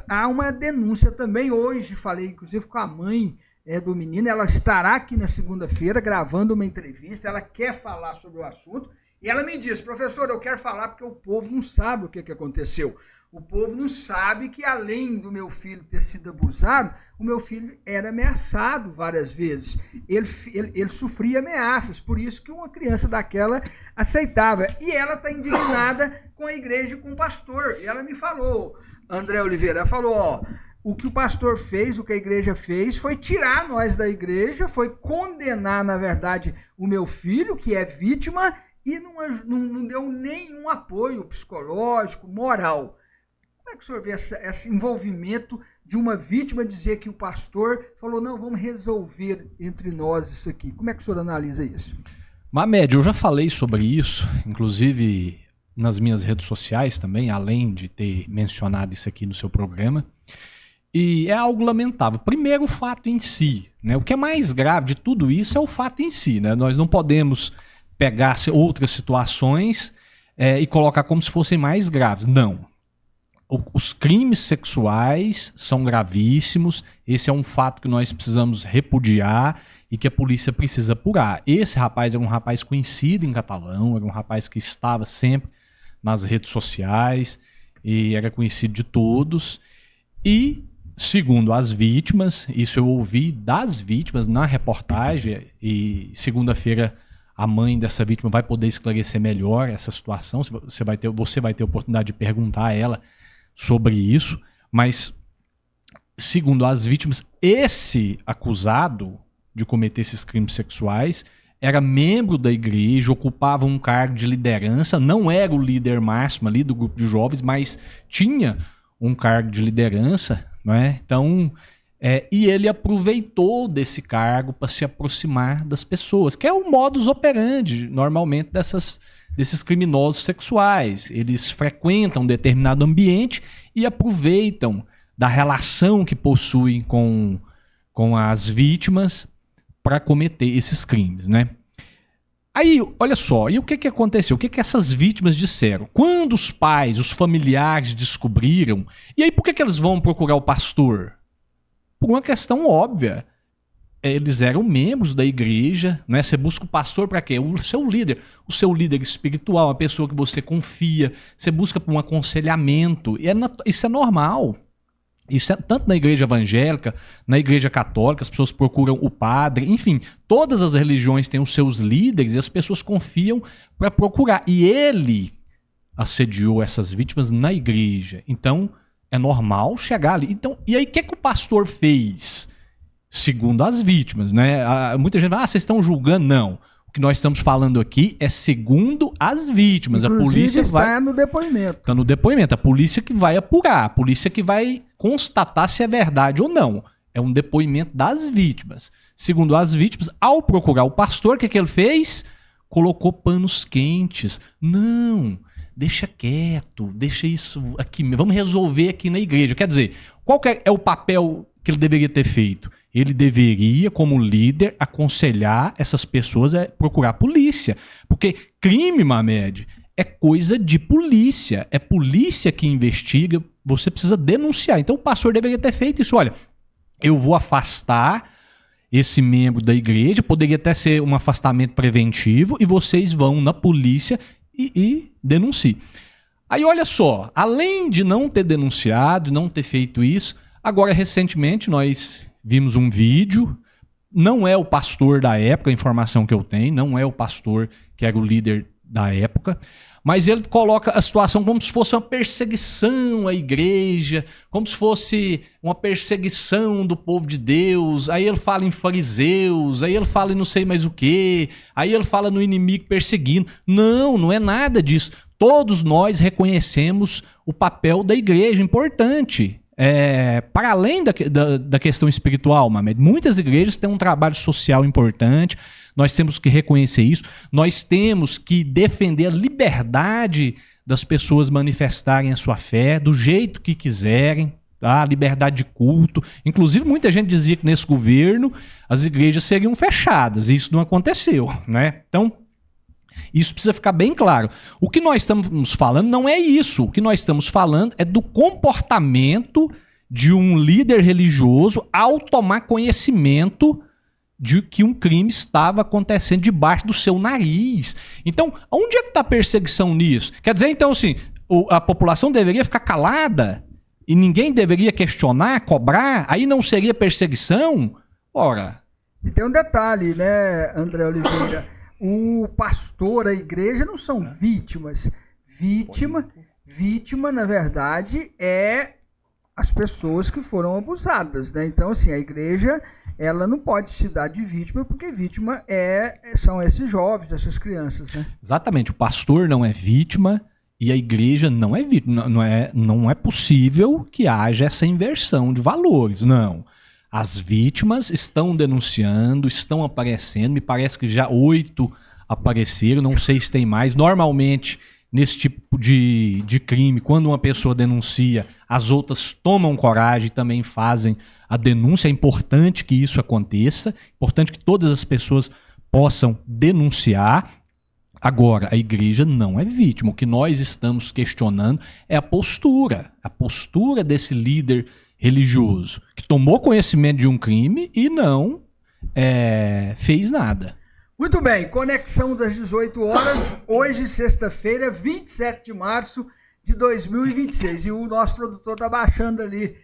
há uma denúncia também. Hoje falei inclusive com a mãe do menino, ela estará aqui na segunda-feira gravando uma entrevista, ela quer falar sobre o assunto, e ela me disse: professor, eu quero falar porque o povo não sabe o que aconteceu. O povo não sabe que, além do meu filho ter sido abusado, o meu filho era ameaçado várias vezes. Ele sofria ameaças, por isso que uma criança daquela aceitava. E ela está indignada com a igreja e com o pastor. E ela me falou, André Oliveira, ela falou, o que o pastor fez, o que a igreja fez, foi tirar nós da igreja, foi condenar, na verdade, o meu filho, que é vítima, e não deu nenhum apoio psicológico, moral. Como é que o senhor vê esse envolvimento de uma vítima dizer que o pastor falou, não, vamos resolver entre nós isso aqui? Como é que o senhor analisa isso? Mamed, eu já falei sobre isso, inclusive nas minhas redes sociais também, além de ter mencionado isso aqui no seu programa. E é algo lamentável. Primeiro, o fato em si, né? O que é mais grave de tudo isso é o fato em si, né? Nós não podemos pegar outras situações e colocar como se fossem mais graves. Não. Os crimes sexuais são gravíssimos. Esse é um fato que nós precisamos repudiar e que a polícia precisa apurar. Esse rapaz era um rapaz conhecido em Catalão, era um rapaz que estava sempre nas redes sociais e era conhecido de todos. E, segundo as vítimas, isso eu ouvi das vítimas na reportagem, e segunda-feira a mãe dessa vítima vai poder esclarecer melhor essa situação. Você vai ter a oportunidade de perguntar a ela sobre isso, mas segundo as vítimas, esse acusado de cometer esses crimes sexuais era membro da igreja, ocupava um cargo de liderança, não era o líder máximo ali do grupo de jovens, mas tinha um cargo de liderança, não é? Então, e ele aproveitou desse cargo para se aproximar das pessoas, que é o modus operandi, normalmente, desses criminosos sexuais. Eles frequentam um determinado ambiente e aproveitam da relação que possuem com as vítimas para cometer esses crimes, né? Aí, olha só, e o que aconteceu? O que essas vítimas disseram? Quando os pais, os familiares descobriram, e aí por que eles vão procurar o pastor? Por uma questão óbvia. Eles eram membros da igreja, né? Você busca o pastor para quê? O seu líder espiritual, a pessoa que você confia. Você busca por um aconselhamento. E isso é normal. Isso é tanto na igreja evangélica, na igreja católica, as pessoas procuram o padre, enfim, todas as religiões têm os seus líderes e as pessoas confiam para procurar. E ele assediou essas vítimas na igreja. Então, é normal chegar ali. Então, e aí, o que o pastor fez? Segundo as vítimas, né? Muita gente fala, vocês estão julgando? Não. O que nós estamos falando aqui é segundo as vítimas. Inclusive, a polícia está no depoimento. Está no depoimento. A polícia que vai apurar, a polícia que vai constatar se é verdade ou não. É um depoimento das vítimas. Segundo as vítimas, ao procurar o pastor, o que ele fez? Colocou panos quentes. Não, deixa quieto, deixa isso aqui, vamos resolver aqui na igreja. Quer dizer, qual que é o papel que ele deveria ter feito? Ele deveria, como líder, aconselhar essas pessoas a procurar a polícia. Porque crime, Mamed, é coisa de polícia. É polícia que investiga, você precisa denunciar. Então o pastor deveria ter feito isso. Olha, eu vou afastar esse membro da igreja, poderia até ser um afastamento preventivo, e vocês vão na polícia e denunciem. Aí olha só, além de não ter denunciado, não ter feito isso, agora recentemente nós vimos um vídeo, não é o pastor da época, a informação que eu tenho, não é o pastor que era o líder da época, mas ele coloca a situação como se fosse uma perseguição à igreja, como se fosse uma perseguição do povo de Deus. Aí ele fala em fariseus, aí ele fala em não sei mais o quê, aí ele fala no inimigo perseguindo. Não, não é nada disso. Todos nós reconhecemos o papel da igreja, importante. Para além da questão espiritual, Mamed, muitas igrejas têm um trabalho social importante, nós temos que reconhecer isso, nós temos que defender a liberdade das pessoas manifestarem a sua fé do jeito que quiserem, tá? Liberdade de culto. Inclusive, muita gente dizia que nesse governo as igrejas seriam fechadas, e isso não aconteceu, né? Então, isso precisa ficar bem claro. O que nós estamos falando não é isso. O que nós estamos falando é do comportamento de um líder religioso ao tomar conhecimento de que um crime estava acontecendo debaixo do seu nariz. Então, onde é que está a perseguição nisso? Quer dizer, então, assim, a população deveria ficar calada e ninguém deveria questionar, cobrar? Aí não seria perseguição? Ora. E tem um detalhe, né, André Oliveira? O pastor, a igreja não são vítimas. Vítima, na verdade, é as pessoas que foram abusadas, né? Então, assim, a igreja, ela não pode se dar de vítima, porque vítima são esses jovens, essas crianças, né? Exatamente. O pastor não é vítima e a igreja não é vítima. Não é possível que haja essa inversão de valores, não. As vítimas estão denunciando, estão aparecendo, me parece que já 8 apareceram, não sei se tem mais. Normalmente, nesse tipo de crime, quando uma pessoa denuncia, as outras tomam coragem e também fazem a denúncia. É importante que isso aconteça, é importante que todas as pessoas possam denunciar. Agora, a igreja não é vítima. O que nós estamos questionando é a postura desse líder religioso, que tomou conhecimento de um crime e não fez nada. Muito bem, conexão das 18 horas, hoje, sexta-feira, 27 de março de 2026. E o nosso produtor está baixando ali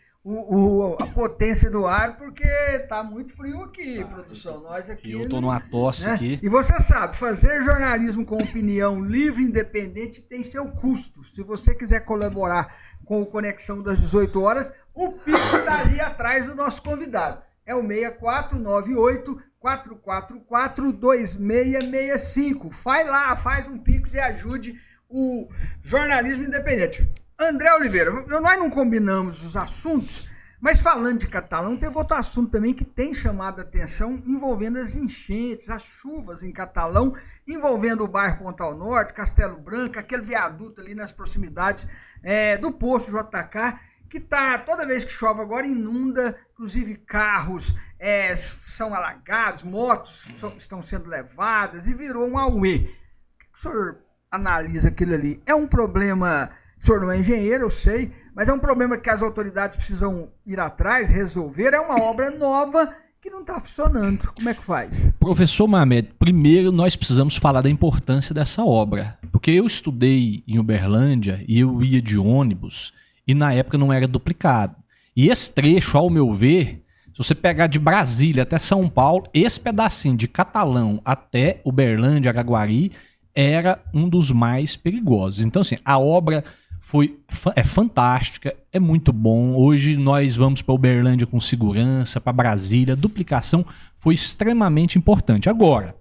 a potência do ar, porque tá muito frio aqui, produção. Nós aqui. Eu tô numa tosse, né, aqui. E você sabe, fazer jornalismo com opinião livre e independente tem seu custo. Se você quiser colaborar com o Conexão das 18 horas, o Pix está ali atrás do nosso convidado. É o 6498-444-2665. Vai lá, faz um Pix e ajude o jornalismo independente. André Oliveira, nós não combinamos os assuntos, mas falando de Catalão, teve outro assunto também que tem chamado a atenção, envolvendo as enchentes, as chuvas em Catalão, envolvendo o bairro Pontal Norte, Castelo Branco, aquele viaduto ali nas proximidades do Posto JK. que toda vez que chove agora inunda, inclusive carros são alagados, motos estão sendo levadas e virou um auê. O que o senhor analisa aquilo ali? É um problema, o senhor não é engenheiro, eu sei, mas é um problema que as autoridades precisam ir atrás, resolver, é uma obra nova que não está funcionando. Como é que faz? Professor Mamed, primeiro nós precisamos falar da importância dessa obra, porque eu estudei em Uberlândia e eu ia de ônibus e na época não era duplicado. E esse trecho, ao meu ver, se você pegar de Brasília até São Paulo, esse pedacinho de Catalão até Uberlândia, Araguari, era um dos mais perigosos. Então, assim, a obra é fantástica, é muito bom. Hoje nós vamos para Uberlândia com segurança, para Brasília. A duplicação foi extremamente importante. Agora,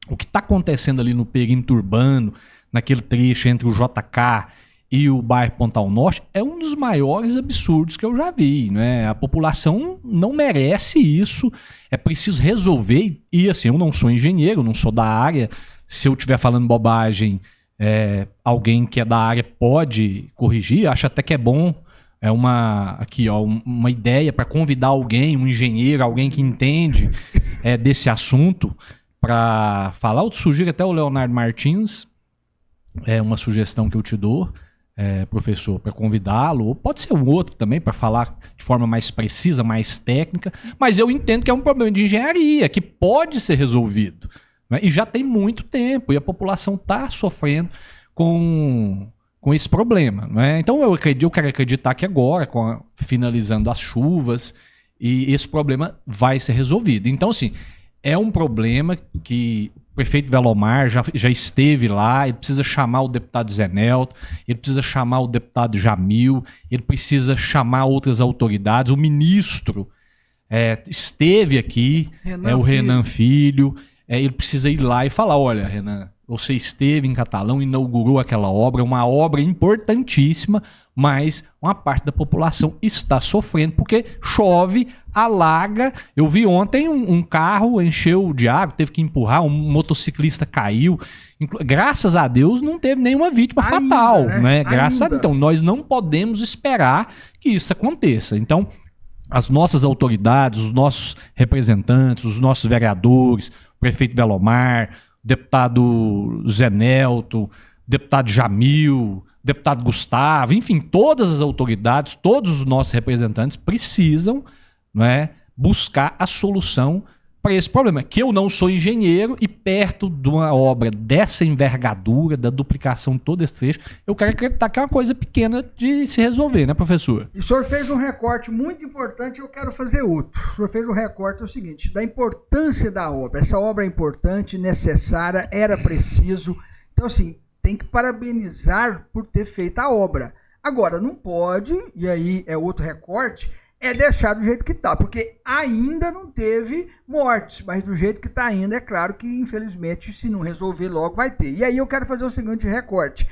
o que está acontecendo ali no perímetro urbano, naquele trecho entre o JK e o bairro Pontal Norte, é um dos maiores absurdos que eu já vi, né? A população não merece isso, é preciso resolver. E assim, eu não sou engenheiro, não sou da área. Se eu estiver falando bobagem, alguém que é da área pode corrigir. Acho até que é bom, uma ideia para convidar alguém, um engenheiro, alguém que entende desse assunto, para falar. Eu sugiro até o Leonardo Martins, uma sugestão que eu te dou, professor, para convidá-lo, ou pode ser um outro também, para falar de forma mais precisa, mais técnica, mas eu entendo que é um problema de engenharia, que pode ser resolvido, né? E já tem muito tempo, e a população está sofrendo com esse problema, né? Então eu quero acreditar que agora, finalizando as chuvas, e esse problema vai ser resolvido. Então, assim, é um problema que o prefeito Velomar já esteve lá, ele precisa chamar o deputado Zé Nelto, ele precisa chamar o deputado Jamil, ele precisa chamar outras autoridades, o ministro esteve aqui, o Renan Filho, ele precisa ir lá e falar, olha, Renan, você esteve em Catalão, inaugurou aquela obra, uma obra importantíssima, mas uma parte da população está sofrendo porque chove, alaga. Eu vi ontem um carro encheu de água, teve que empurrar, um motociclista caiu. Graças a Deus não teve nenhuma vítima fatal, né? Graças a Deus. Então nós não podemos esperar que isso aconteça. Então as nossas autoridades, os nossos representantes, os nossos vereadores, o prefeito Velomar, o deputado Zé Nelto, deputado Jamil, deputado Gustavo, enfim, todas as autoridades, todos os nossos representantes precisam, né, buscar a solução para esse problema. Que eu não sou engenheiro e perto de uma obra dessa envergadura, da duplicação de todo esse trecho, eu quero acreditar que é uma coisa pequena de se resolver, né, professor? E o senhor fez um recorte muito importante, eu quero fazer outro. O senhor fez um recorte, o seguinte, da importância da obra. Essa obra é importante, necessária, era preciso. Então, assim, tem que parabenizar por ter feito a obra. Agora, não pode, e aí é outro recorte, deixar do jeito que está, porque ainda não teve mortes, mas do jeito que está ainda, é claro que, infelizmente, se não resolver logo, vai ter. E aí eu quero fazer o seguinte recorte.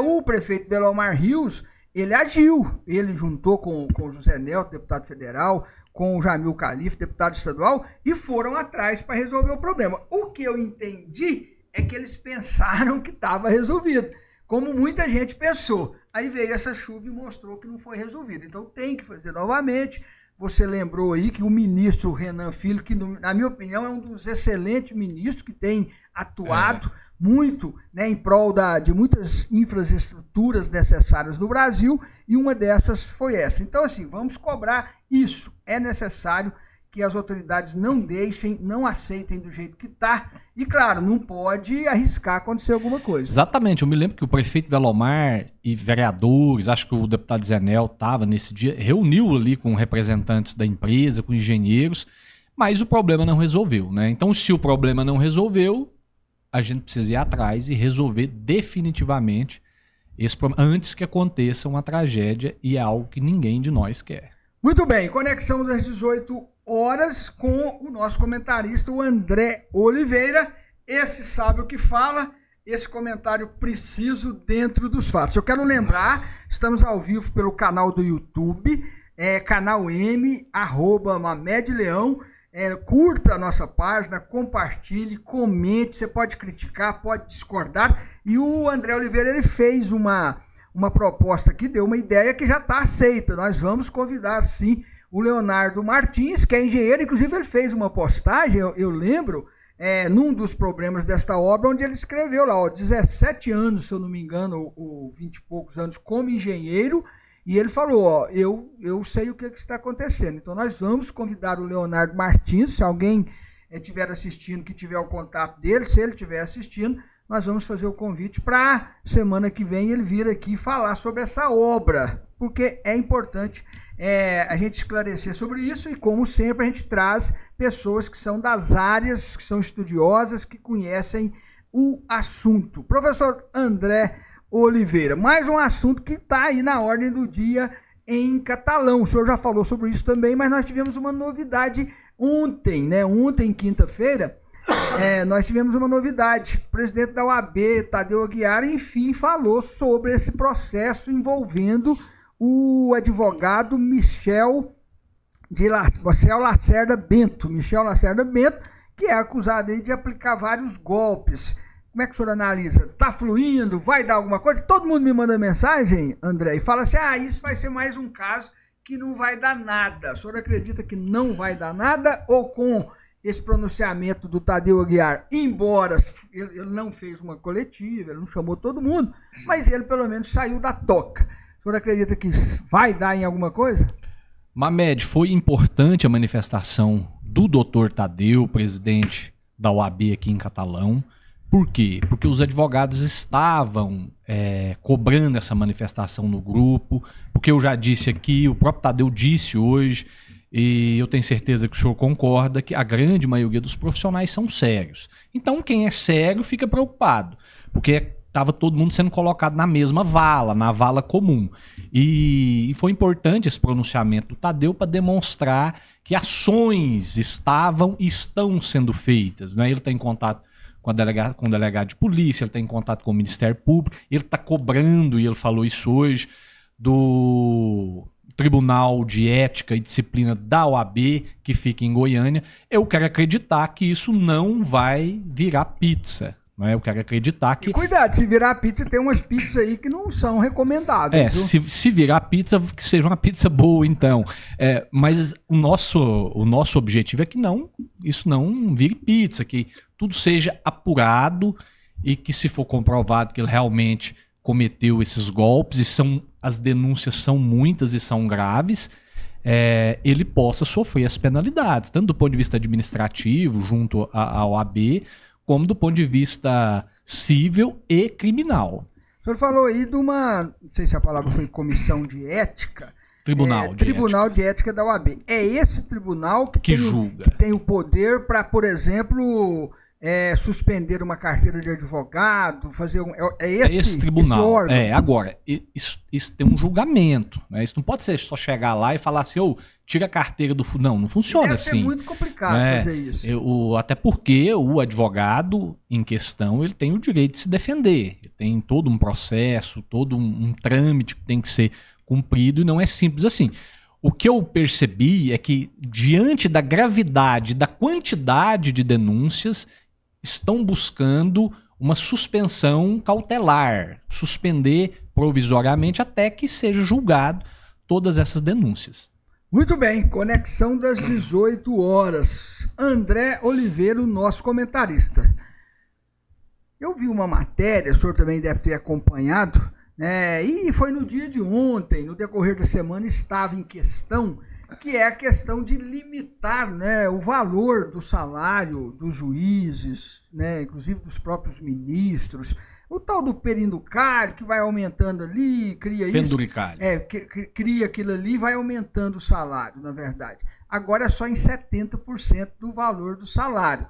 O prefeito Velomar Rios, ele agiu, ele juntou com o José Nelto, deputado federal, com o Jamil Calife, deputado estadual, e foram atrás para resolver o problema. O que eu entendi é que eles pensaram que estava resolvido, como muita gente pensou. Aí veio essa chuva e mostrou que não foi resolvido. Então tem que fazer novamente. Você lembrou aí que o ministro Renan Filho, que na minha opinião é um dos excelentes ministros que tem atuado muito, né, em prol de muitas infraestruturas necessárias no Brasil, e uma dessas foi essa. Então, assim, vamos cobrar isso. É necessário que as autoridades não deixem, não aceitem do jeito que está. E, claro, não pode arriscar acontecer alguma coisa. Exatamente. Eu me lembro que o prefeito Velomar e vereadores, acho que o deputado Zé Nelto estava nesse dia, reuniu ali com representantes da empresa, com engenheiros, mas o problema não resolveu, né? Então, se o problema não resolveu, a gente precisa ir atrás e resolver definitivamente esse problema antes que aconteça uma tragédia, e é algo que ninguém de nós quer. Muito bem, conexão das 18 horas com o nosso comentarista, o André Oliveira. Esse sabe o que fala, esse comentário preciso dentro dos fatos. Eu quero lembrar, estamos ao vivo pelo canal do YouTube, canal M, @MamedLeão. Curta a nossa página, compartilhe, comente, você pode criticar, pode discordar. E o André Oliveira, ele fez uma uma proposta que deu uma ideia que já está aceita. Nós vamos convidar, sim, o Leonardo Martins, que é engenheiro. Inclusive, ele fez uma postagem, eu lembro, num dos problemas desta obra, onde ele escreveu lá, 17 anos, se eu não me engano, ou 20 e poucos anos como engenheiro, e ele falou, eu sei o que está acontecendo. Então, nós vamos convidar o Leonardo Martins, se alguém estiver assistindo, que tiver o contato dele, se ele estiver assistindo, nós vamos fazer o convite para semana que vem ele vir aqui falar sobre essa obra, porque é importante a gente esclarecer sobre isso e, como sempre, a gente traz pessoas que são das áreas, que são estudiosas, que conhecem o assunto. Professor André Oliveira, mais um assunto que está aí na ordem do dia em Catalão. O senhor já falou sobre isso também, mas nós tivemos uma novidade ontem, né? Ontem, quinta-feira, nós tivemos uma novidade. O presidente da OAB, Tadeu Aguiar, enfim, falou sobre esse processo envolvendo o advogado Michel Lacerda Bento. Michel Lacerda Bento, que é acusado aí de aplicar vários golpes. Como é que o senhor analisa? Está fluindo? Vai dar alguma coisa? Todo mundo me manda mensagem, André, e fala assim, isso vai ser mais um caso que não vai dar nada. O senhor acredita que não vai dar nada? Ou com esse pronunciamento do Tadeu Aguiar, embora ele não fez uma coletiva, ele não chamou todo mundo, mas ele pelo menos saiu da toca. O senhor acredita que vai dar em alguma coisa? Mamed, foi importante a manifestação do doutor Tadeu, presidente da OAB aqui em Catalão. Por quê? Porque os advogados estavam cobrando essa manifestação no grupo, porque eu já disse aqui, o próprio Tadeu disse hoje, e eu tenho certeza que o senhor concorda, que a grande maioria dos profissionais são sérios. Então, quem é sério fica preocupado, porque estava todo mundo sendo colocado na mesma vala, na vala comum. E foi importante esse pronunciamento do Tadeu para demonstrar que ações estavam e estão sendo feitas. Né? Ele está em contato com o delegado de polícia, ele está em contato com o Ministério Público, ele está cobrando, e ele falou isso hoje, do Tribunal de Ética e Disciplina da OAB, que fica em Goiânia. Eu quero acreditar que isso não vai virar pizza. Não é? Eu quero acreditar que... E cuidado, se virar pizza, tem umas pizzas aí que não são recomendáveis. Se virar pizza, que seja uma pizza boa, então. Mas o nosso objetivo é que isso não vire pizza, que tudo seja apurado e que, se for comprovado que ele realmente cometeu esses golpes, e as denúncias são muitas e são graves, ele possa sofrer as penalidades, tanto do ponto de vista administrativo, junto à OAB, como do ponto de vista civil e criminal. O senhor falou aí de uma, não sei se a palavra foi comissão de ética. Tribunal de Ética da OAB. É esse tribunal que julga. Que tem o poder para, por exemplo, suspender uma carteira de advogado, fazer esse tribunal. Esse órgão. Agora, isso tem um julgamento. Né? Isso não pode ser só chegar lá e falar assim, tira a carteira do... Não funciona assim. Deve ser muito complicado fazer isso. Até porque o advogado em questão, ele tem o direito de se defender. Ele tem todo um processo, todo um trâmite que tem que ser cumprido, e não é simples assim. O que eu percebi é que, diante da gravidade, da quantidade de denúncias, estão buscando uma suspensão cautelar, suspender provisoriamente até que seja julgado todas essas denúncias. Muito bem, conexão das 18 horas. André Oliveira, o nosso comentarista. Eu vi uma matéria, o senhor também deve ter acompanhado, e foi no dia de ontem, no decorrer da semana, estava em questão, que é a questão de limitar, o valor do salário dos juízes, inclusive dos próprios ministros, o tal do penduricalho, que vai aumentando ali, cria penduricalho. Cria aquilo ali e vai aumentando o salário, na verdade. Agora é só em 70% do valor do salário.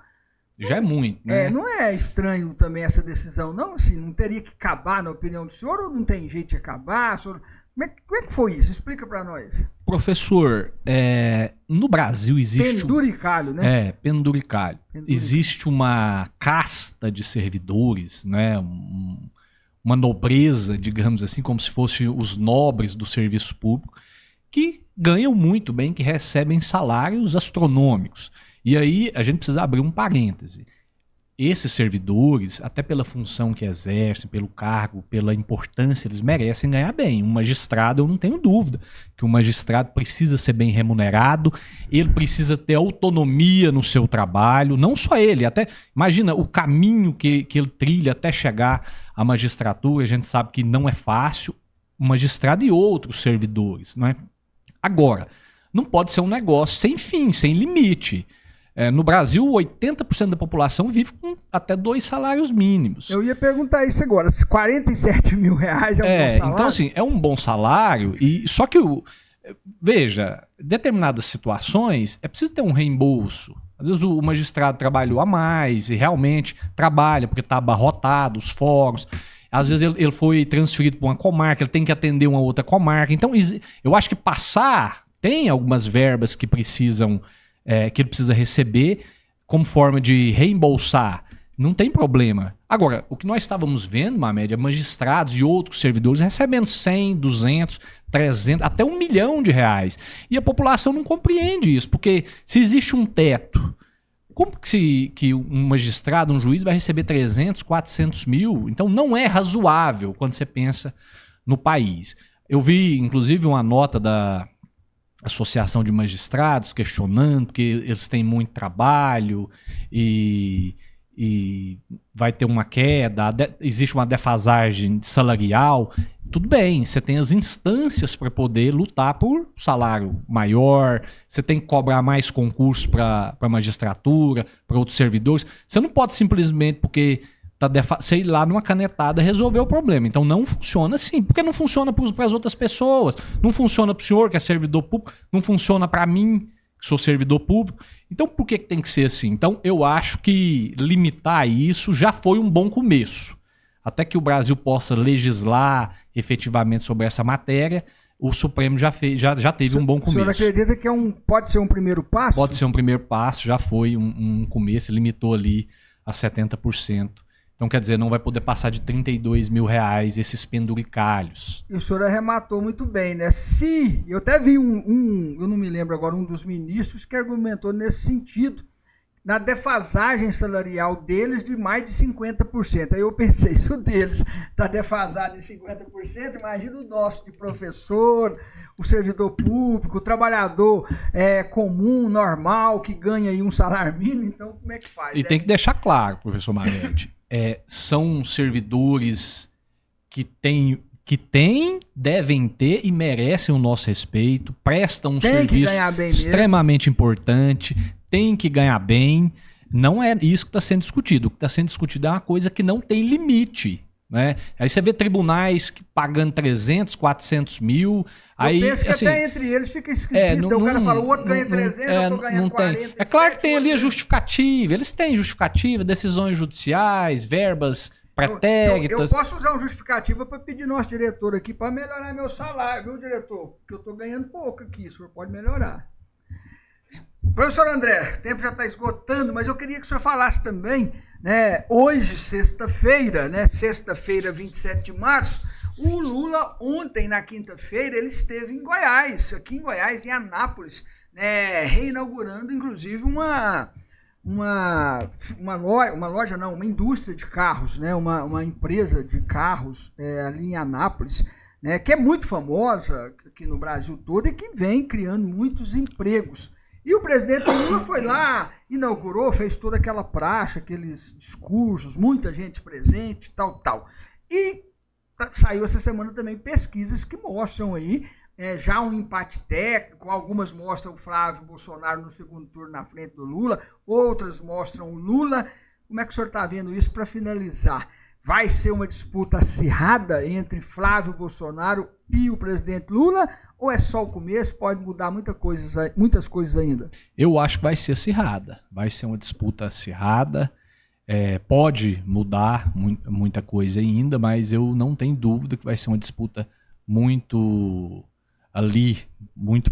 Já é muito, né? Não é estranho também essa decisão, não? Assim, não teria que acabar, na opinião do senhor, ou não tem jeito de acabar? Como é que foi isso? Explica para nós. Professor, no Brasil existe... Penduricalho, né? Penduricalho. Existe uma casta de servidores, né? Uma nobreza, digamos assim, como se fossem os nobres do serviço público, que ganham muito bem, que recebem salários astronômicos. E aí a gente precisa abrir um parêntese. esses servidores, até pela função que exercem, pelo cargo, pela importância, eles merecem ganhar bem. Um magistrado, eu não tenho dúvida que o magistrado precisa ser bem remunerado, ele precisa ter autonomia no seu trabalho, não só ele, até, imagina o caminho que ele trilha até chegar à magistratura, a gente sabe que não é fácil, o magistrado e outros servidores, não é? Agora, não pode ser um negócio sem fim, sem limite. No Brasil, 80% da população vive com até 2 salários mínimos. Eu ia perguntar isso agora. Se 47 mil reais é um bom salário? Então, assim, é um bom salário. Só que, veja, em determinadas situações, é preciso ter um reembolso. Às vezes o magistrado trabalhou a mais e realmente trabalha porque está abarrotado, os fóruns. Às vezes ele foi transferido para uma comarca, ele tem que atender uma outra comarca. Então, eu acho que tem algumas verbas que precisam... que ele precisa receber como forma de reembolsar, não tem problema. Agora, o que nós estávamos vendo, Mamed, é magistrados e outros servidores recebendo 100, 200, 300, até R$1 milhão. E a população não compreende isso, porque se existe um teto, como que um magistrado, um juiz vai receber 300, 400 mil? Então não é razoável quando você pensa no país. Eu vi, inclusive, uma nota da Associação de Magistrados questionando que eles têm muito trabalho e vai ter uma queda, existe uma defasagem salarial. Tudo bem, você tem as instâncias para poder lutar por salário maior, você tem que cobrar mais concursos para a magistratura, para outros servidores. Você não pode simplesmente, porque sei lá, numa canetada resolver o problema. Então não funciona assim, porque não funciona para as outras pessoas, não funciona para o senhor que é servidor público, não funciona para mim que sou servidor público. Então por que tem que ser assim? Então eu acho que limitar isso já foi um bom começo. Até que o Brasil possa legislar efetivamente sobre essa matéria, o Supremo já teve um bom começo. O senhor acredita que pode ser um primeiro passo? Pode ser um primeiro passo, já foi um começo, limitou ali a 70%. Então, quer dizer, não vai poder passar de R$32 mil esses penduricalhos. E o senhor arrematou muito bem, né? Eu até vi eu não me lembro agora, um dos ministros que argumentou nesse sentido, na defasagem salarial deles de mais de 50%. Aí eu pensei, se o deles está defasado em 50%, imagina o nosso de professor, o servidor público, o trabalhador comum, normal, que ganha aí um salário mínimo. Então, como é que faz? E tem que deixar claro, professor Marete, são servidores que devem ter e merecem o nosso respeito, prestam um serviço extremamente importante, tem que ganhar bem. Não é isso que está sendo discutido. O que está sendo discutido é uma coisa que não tem limite. Né? Aí você vê tribunais pagando 300, 400 mil. Aí, eu penso que assim, até entre eles fica esquisito. O cara fala, o outro ganha 300, eu estou ganhando 40. É claro que tem ali a justificativa. Eles têm justificativa, decisões judiciais, verbas pretéritas. Eu posso usar uma justificativa para pedir nosso diretor aqui para melhorar meu salário, viu, diretor? Porque eu estou ganhando pouco aqui, o senhor pode melhorar. Professor André, o tempo já está esgotando, mas eu queria que o senhor falasse também, né, hoje, sexta-feira, né, sexta-feira, 27 de março, o Lula, ontem, na quinta-feira, ele esteve em Goiás, aqui em Goiás, em Anápolis, né, reinaugurando, inclusive, uma indústria de carros, né, uma empresa de carros ali em Anápolis, né, que é muito famosa aqui no Brasil todo e que vem criando muitos empregos. E o presidente Lula foi lá, inaugurou, fez toda aquela praxe, aqueles discursos, muita gente presente, tal. E saiu essa semana também pesquisas que mostram aí já um empate técnico, algumas mostram o Flávio Bolsonaro no segundo turno na frente do Lula, outras mostram o Lula. Como é que o senhor está vendo isso para finalizar? Vai ser uma disputa acirrada entre Flávio Bolsonaro e o presidente Lula? Ou é só o começo? Pode mudar muitas coisas ainda? Eu acho que vai ser acirrada. Vai ser uma disputa acirrada. Pode mudar muita coisa ainda, mas eu não tenho dúvida que vai ser uma disputa muito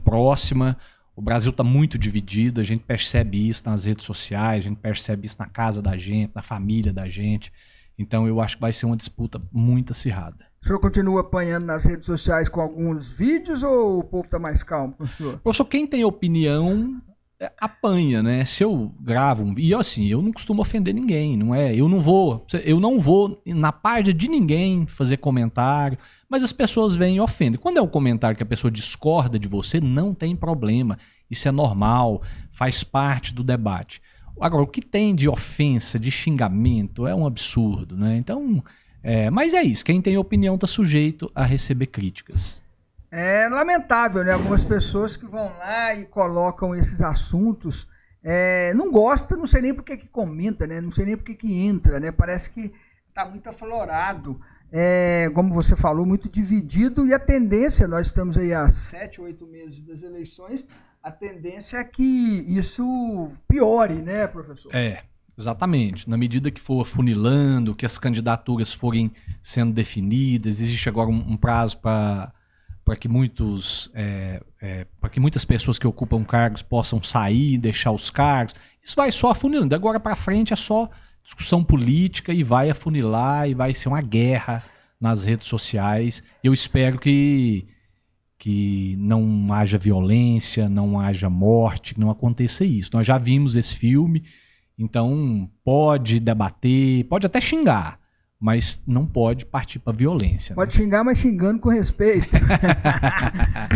próxima. O Brasil está muito dividido, a gente percebe isso nas redes sociais, a gente percebe isso na casa da gente, na família da gente. Então eu acho que vai ser uma disputa muito acirrada. O senhor continua apanhando nas redes sociais com alguns vídeos ou o povo está mais calmo com o senhor? Professor, quem tem opinião apanha, né? Se eu gravo um vídeo, assim, eu não costumo ofender ninguém, não é? Eu não vou na página de ninguém fazer comentário, mas as pessoas vêm e ofendem. Quando é um comentário que a pessoa discorda de você, não tem problema. Isso é normal, faz parte do debate. Agora, o que tem de ofensa, de xingamento, é um absurdo, né? Então, mas é isso, quem tem opinião está sujeito a receber críticas. É lamentável, né? Algumas pessoas que vão lá e colocam esses assuntos, não gosta, não sei nem por que comenta, né? Não sei nem por que entra, né? Parece que está muito aflorado, como você falou, muito dividido, e a tendência, nós estamos aí há 7, 8 meses das eleições, a tendência é que isso piore, né, professor? Exatamente. Na medida que for afunilando, que as candidaturas forem sendo definidas, existe agora um prazo para que muitas pessoas que ocupam cargos possam sair, deixar os cargos. Isso vai só afunilando. De agora para frente é só discussão política e vai afunilar e vai ser uma guerra nas redes sociais. Eu espero que não haja violência, não haja morte, que não aconteça isso. Nós já vimos esse filme, então pode debater, pode até xingar, mas não pode partir para violência. Pode xingar, mas xingando com respeito.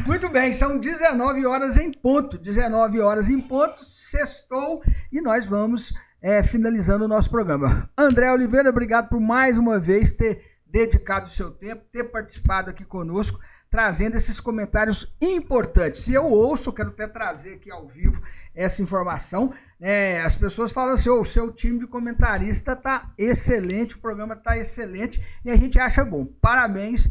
Muito bem, são 19 horas em ponto. 19 horas em ponto, sextou, e nós vamos finalizando o nosso programa. André Oliveira, obrigado por mais uma vez ter dedicado o seu tempo, ter participado aqui conosco, trazendo esses comentários importantes. Se eu ouço, eu quero até trazer aqui ao vivo essa informação, as pessoas falam assim, o seu time de comentarista está excelente, o programa está excelente, e a gente acha bom. Parabéns,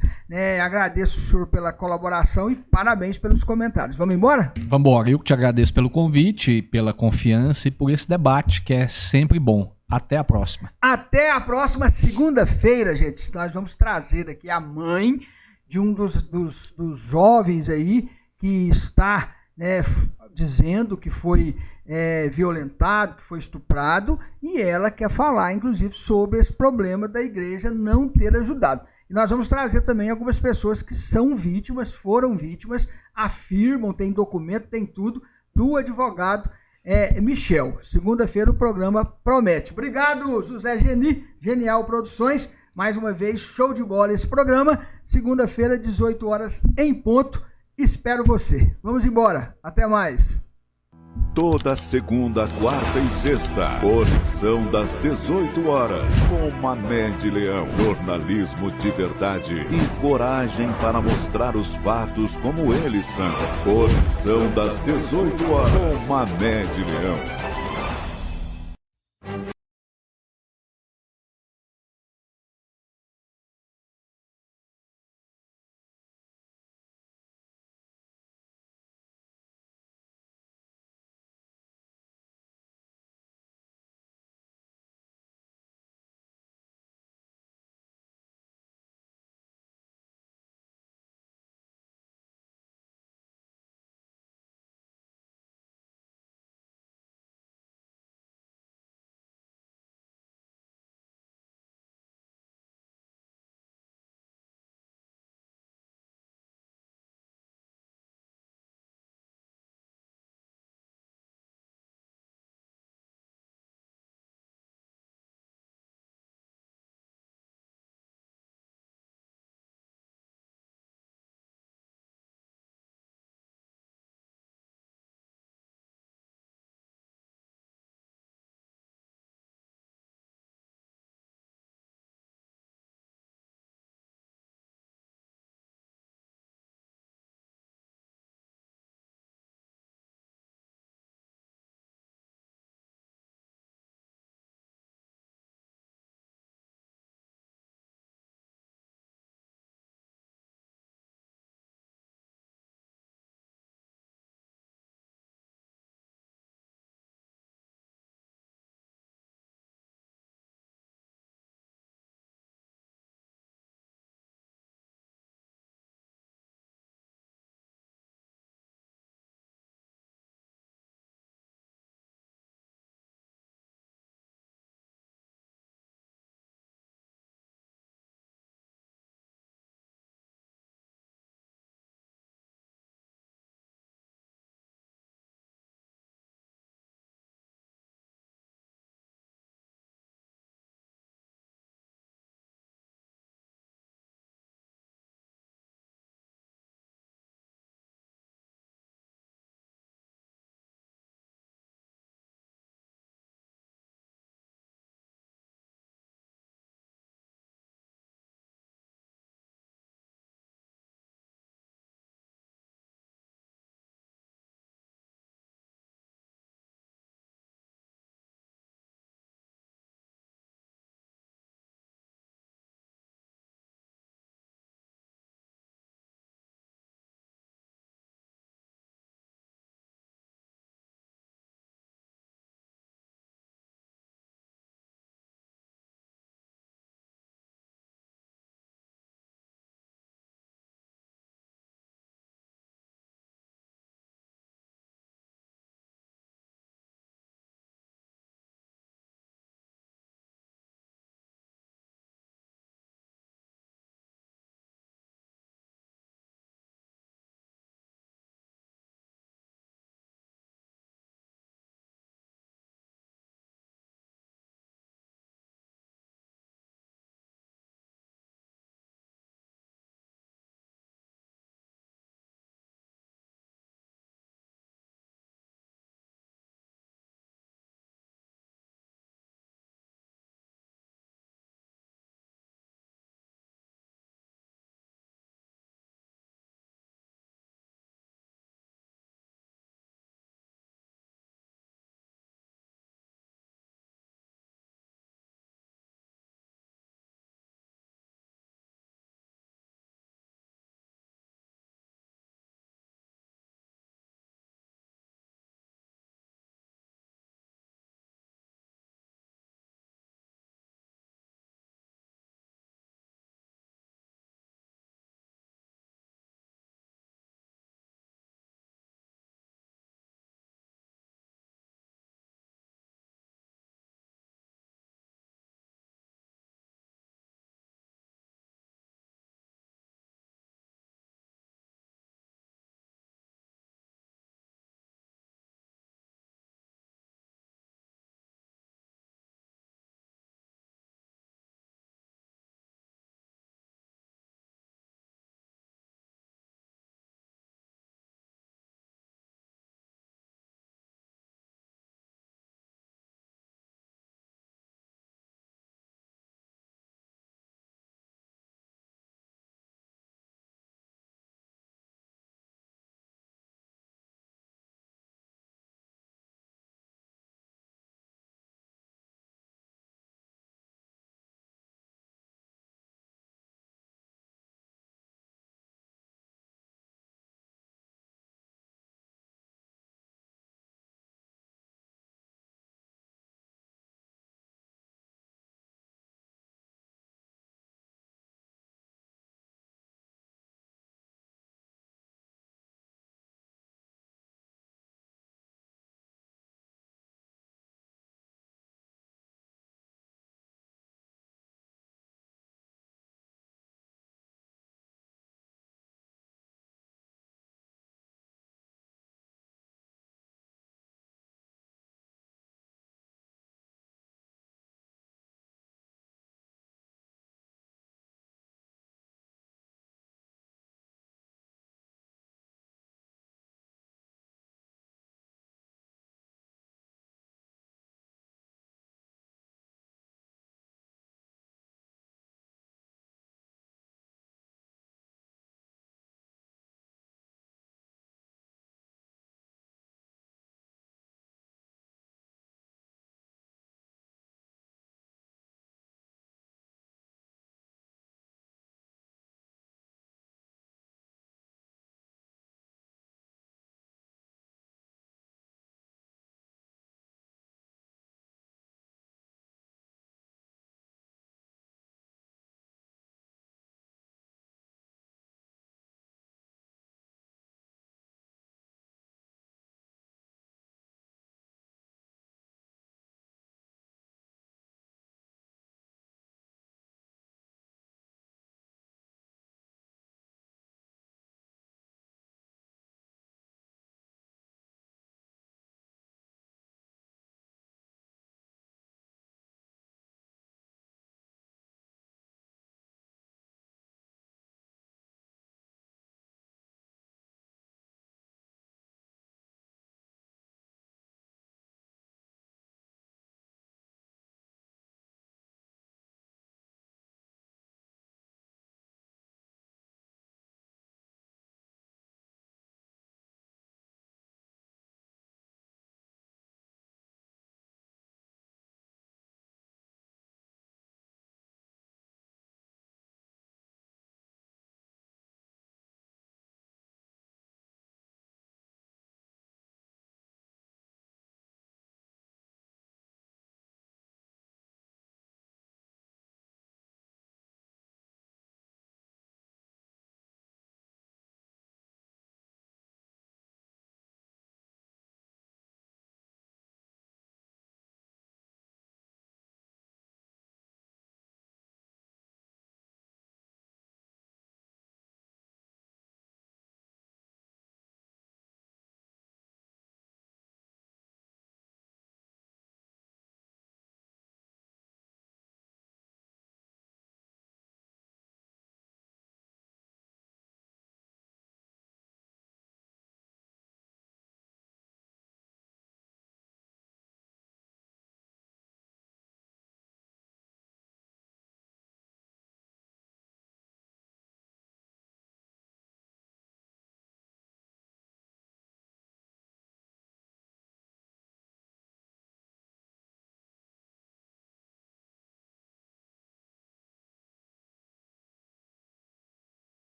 agradeço o senhor pela colaboração e parabéns pelos comentários. Vamos embora? Vamos embora. Eu que te agradeço pelo convite, pela confiança e por esse debate, que é sempre bom. Até a próxima. Até a próxima segunda-feira, gente. Nós vamos trazer aqui a mãe de um dos jovens aí que está dizendo que foi violentado, que foi estuprado, e ela quer falar, inclusive, sobre esse problema da igreja não ter ajudado. E nós vamos trazer também algumas pessoas que são vítimas, foram vítimas, afirmam, tem documento, tem tudo, do advogado Michel. Segunda-feira o programa promete. Obrigado, José Genial Produções. Mais uma vez, show de bola esse programa. Segunda-feira, 18 horas em ponto. Espero você. Vamos embora. Até mais. Toda segunda, quarta e sexta, conexão das 18 horas, com Mamed Leão. Jornalismo de verdade e coragem para mostrar os fatos como eles são. Conexão das 18 horas, com Mamed Leão.